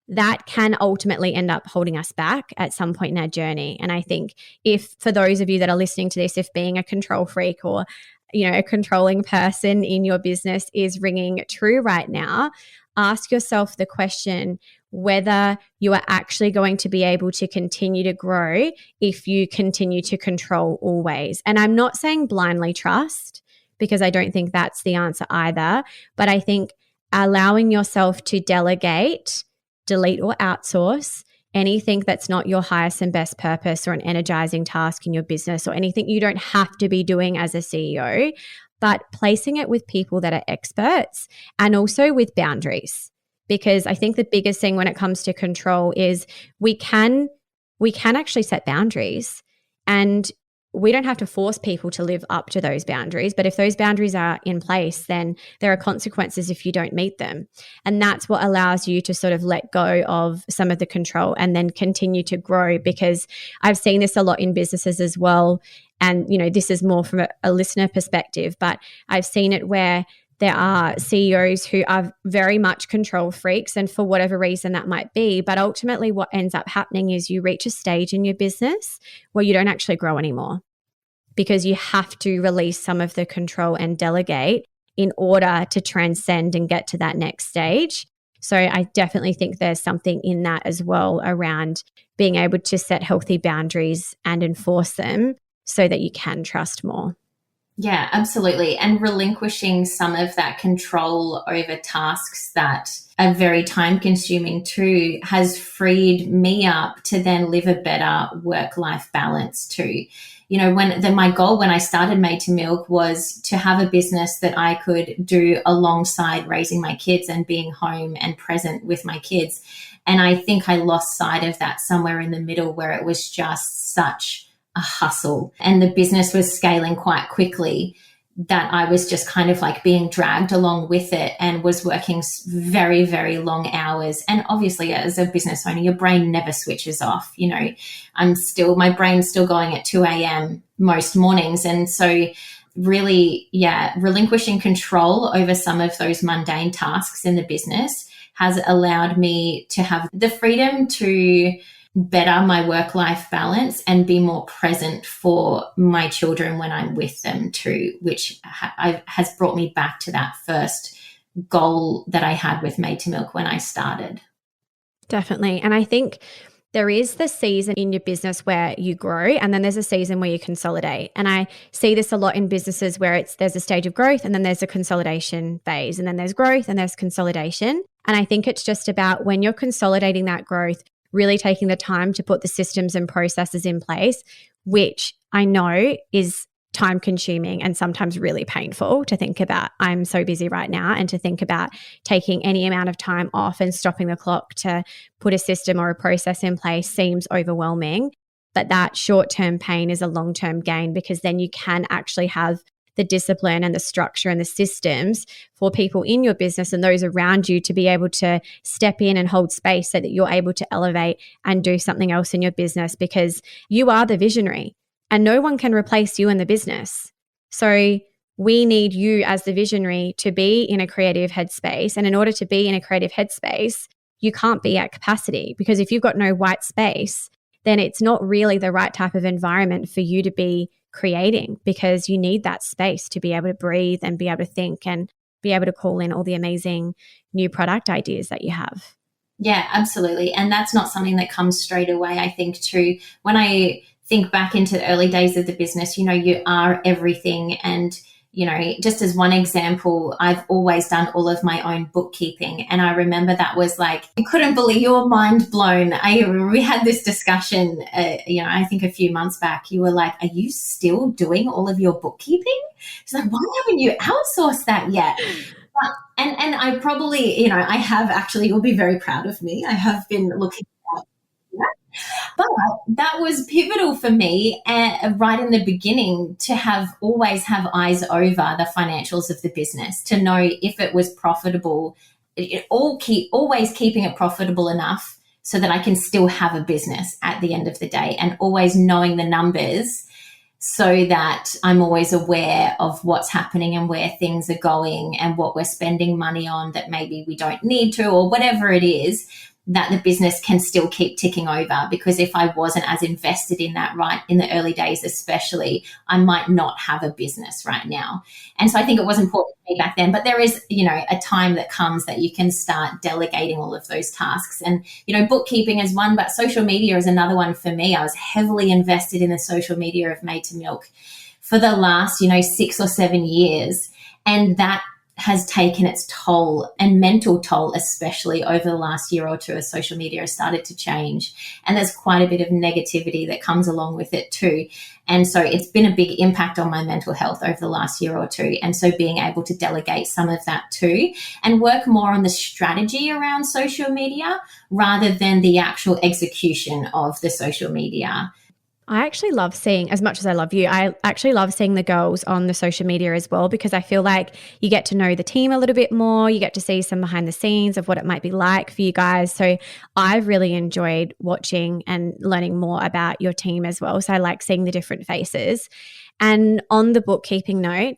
that can ultimately end up holding us back at some point in our journey. And I think if, for those of you that are listening to this, if being a control freak or, a controlling person in your business is ringing true right now, ask yourself the question whether you are actually going to be able to continue to grow if you continue to control always. And I'm not saying blindly trust, because I don't think that's the answer either. But I think allowing yourself to delegate, delete or outsource anything that's not your highest and best purpose or an energizing task in your business, or anything you don't have to be doing as a CEO, but placing it with people that are experts, and also with boundaries. Because I think the biggest thing when it comes to control is we can actually set boundaries, and we don't have to force people to live up to those boundaries. But if those boundaries are in place, then there are consequences if you don't meet them. And that's what allows you to sort of let go of some of the control and then continue to grow. Because I've seen this a lot in businesses as well. And, this is more from a listener perspective, but I've seen it where there are CEOs who are very much control freaks, and for whatever reason that might be. But ultimately what ends up happening is you reach a stage in your business where you don't actually grow anymore, because you have to release some of the control and delegate in order to transcend and get to that next stage. So I definitely think there's something in that as well around being able to set healthy boundaries and enforce them so that you can trust more. Yeah, absolutely. And relinquishing some of that control over tasks that are very time consuming too has freed me up to then live a better work-life balance too. My goal when I started Made to Milk was to have a business that I could do alongside raising my kids and being home and present with my kids. And I think I lost sight of that somewhere in the middle, where it was just such a hustle and the business was scaling quite quickly, that I was just kind of like being dragged along with it and was working very, very long hours. And obviously as a business owner, your brain never switches off. My brain's still going at 2 a.m. most mornings. And so really, relinquishing control over some of those mundane tasks in the business has allowed me to have the freedom to better my work-life balance and be more present for my children when I'm with them too, which has brought me back to that first goal that I had with Made to Milk when I started. Definitely. And I think there is the season in your business where you grow, and then there's a season where you consolidate. And I see this a lot in businesses where there's a stage of growth, and then there's a consolidation phase, and then there's growth and there's consolidation. And I think it's just about when you're consolidating that growth, really taking the time to put the systems and processes in place, which I know is time consuming and sometimes really painful to think about. I'm so busy right now, and to think about taking any amount of time off and stopping the clock to put a system or a process in place seems overwhelming. But that short-term pain is a long-term gain, because then you can actually have the discipline and the structure and the systems for people in your business and those around you to be able to step in and hold space so that you're able to elevate and do something else in your business, because you are the visionary. And no one can replace you in the business. So we need you as the visionary to be in a creative headspace. And in order to be in a creative headspace, you can't be at capacity, because if you've got no white space, then it's not really the right type of environment for you to be creating, because you need that space to be able to breathe and be able to think and be able to call in all the amazing new product ideas that you have. Yeah, absolutely. And that's not something that comes straight away. I think too, when I think back into the early days of the business, you are everything. And, just as one example, I've always done all of my own bookkeeping. And I remember that was like, I couldn't believe, you were mind blown. We had this discussion, I think a few months back. You were like, are you still doing all of your bookkeeping? It's like, why haven't you outsourced that yet? And I probably, I have actually, you'll be very proud of me. I have been looking at that. But that was pivotal for me right in the beginning, to always have eyes over the financials of the business, to know if it was profitable, always keeping it profitable enough so that I can still have a business at the end of the day, and always knowing the numbers so that I'm always aware of what's happening and where things are going and what we're spending money on that maybe we don't need to, or whatever it is, that the business can still keep ticking over. Because if I wasn't as invested in that right in the early days, especially, I might not have a business right now. And so I think it was important to me back then. But there is, a time that comes that you can start delegating all of those tasks. And, bookkeeping is one, but social media is another one for me. I was heavily invested in the social media of Made to Milk for the last, 6 or 7 years. And that has taken its toll, and mental toll, especially over the last year or two, as social media has started to change. And there's quite a bit of negativity that comes along with it too. And so it's been a big impact on my mental health over the last year or two. And so being able to delegate some of that too, and work more on the strategy around social media rather than the actual execution of the social media. I actually love seeing, as much as I love you, I actually love seeing the girls on the social media as well, because I feel like you get to know the team a little bit more. You get to see some behind the scenes of what it might be like for you guys. So I've really enjoyed watching and learning more about your team as well. So I like seeing the different faces. And on the bookkeeping note,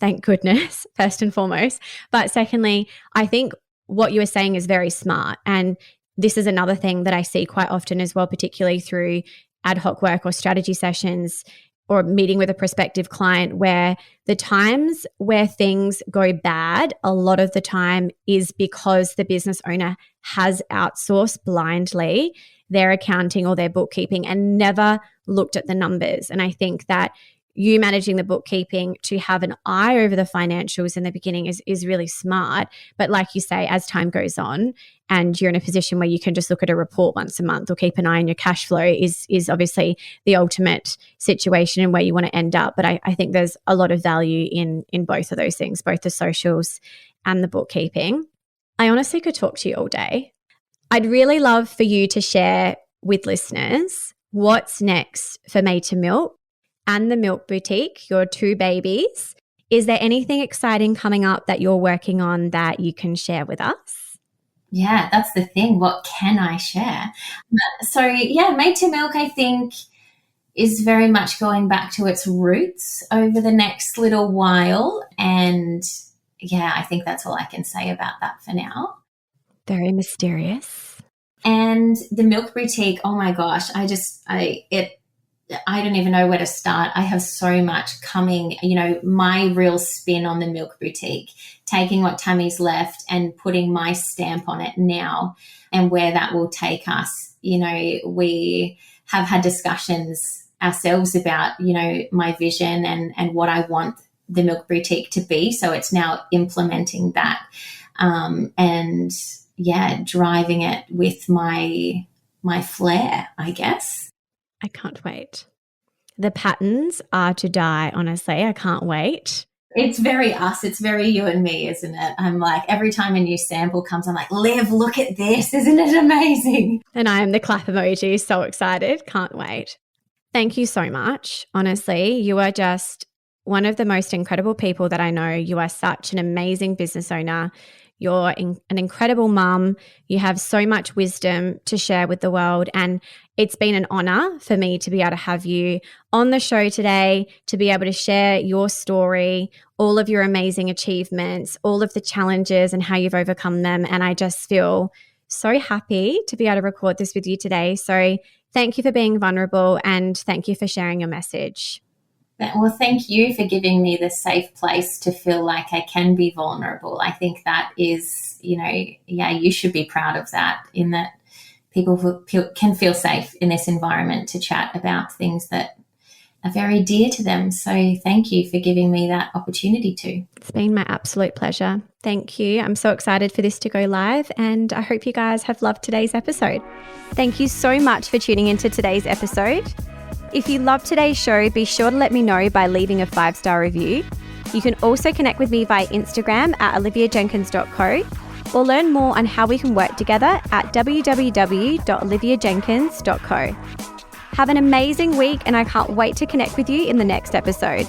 thank goodness, first and foremost. But secondly, I think what you were saying is very smart. And this is another thing that I see quite often as well, particularly through ad hoc work or strategy sessions or meeting with a prospective client, where the times where things go bad a lot of the time is because the business owner has outsourced blindly their accounting or their bookkeeping and never looked at the numbers. And I think that you managing the bookkeeping to have an eye over the financials in the beginning is really smart. But like you say, as time goes on and you're in a position where you can just look at a report once a month or keep an eye on your cash flow is obviously the ultimate situation and where you want to end up. But I think there's a lot of value in both of those things, both the socials and the bookkeeping. I honestly could talk to you all day. I'd really love for you to share with listeners what's next for Made to Milk and the Milk Boutique, your two babies. Is there anything exciting coming up that you're working on that you can share with us? Yeah, that's the thing. What can I share? So yeah, Made to Milk, I think, is very much going back to its roots over the next little while. And yeah, I think that's all I can say about that for now. Very mysterious. And the Milk Boutique, oh my gosh, I don't even know where to start. I have so much coming, my real spin on the Milk Boutique, taking what Tammy's left and putting my stamp on it now and where that will take us. We have had discussions ourselves about, my vision and what I want the Milk Boutique to be. So it's now implementing that driving it with my flair, I guess. I can't wait. The patterns are to die, honestly. I can't wait. It's very us. It's very you and me, isn't it? I'm like, every time a new sample comes, I'm like, Liv, look at this. Isn't it amazing? And I am the clap emoji. So excited. Can't wait. Thank you so much. Honestly, you are just one of the most incredible people that I know. You are such an amazing business owner. You're an incredible mum. You have so much wisdom to share with the world. And it's been an honor for me to be able to have you on the show today, to be able to share your story, all of your amazing achievements, all of the challenges and how you've overcome them. And I just feel so happy to be able to record this with you today. So thank you for being vulnerable and thank you for sharing your message. Well, thank you for giving me the safe place to feel like I can be vulnerable. I think that is, you should be proud of that, in that people can feel safe in this environment to chat about things that are very dear to them. So thank you for giving me that opportunity to. It's been my absolute pleasure. Thank you. I'm so excited for this to go live and I hope you guys have loved today's episode. Thank you so much for tuning into today's episode. If you loved today's show, be sure to let me know by leaving a 5-star review. You can also connect with me via Instagram at oliviajenkins.co or learn more on how we can work together at www.oliviajenkins.co. Have an amazing week and I can't wait to connect with you in the next episode.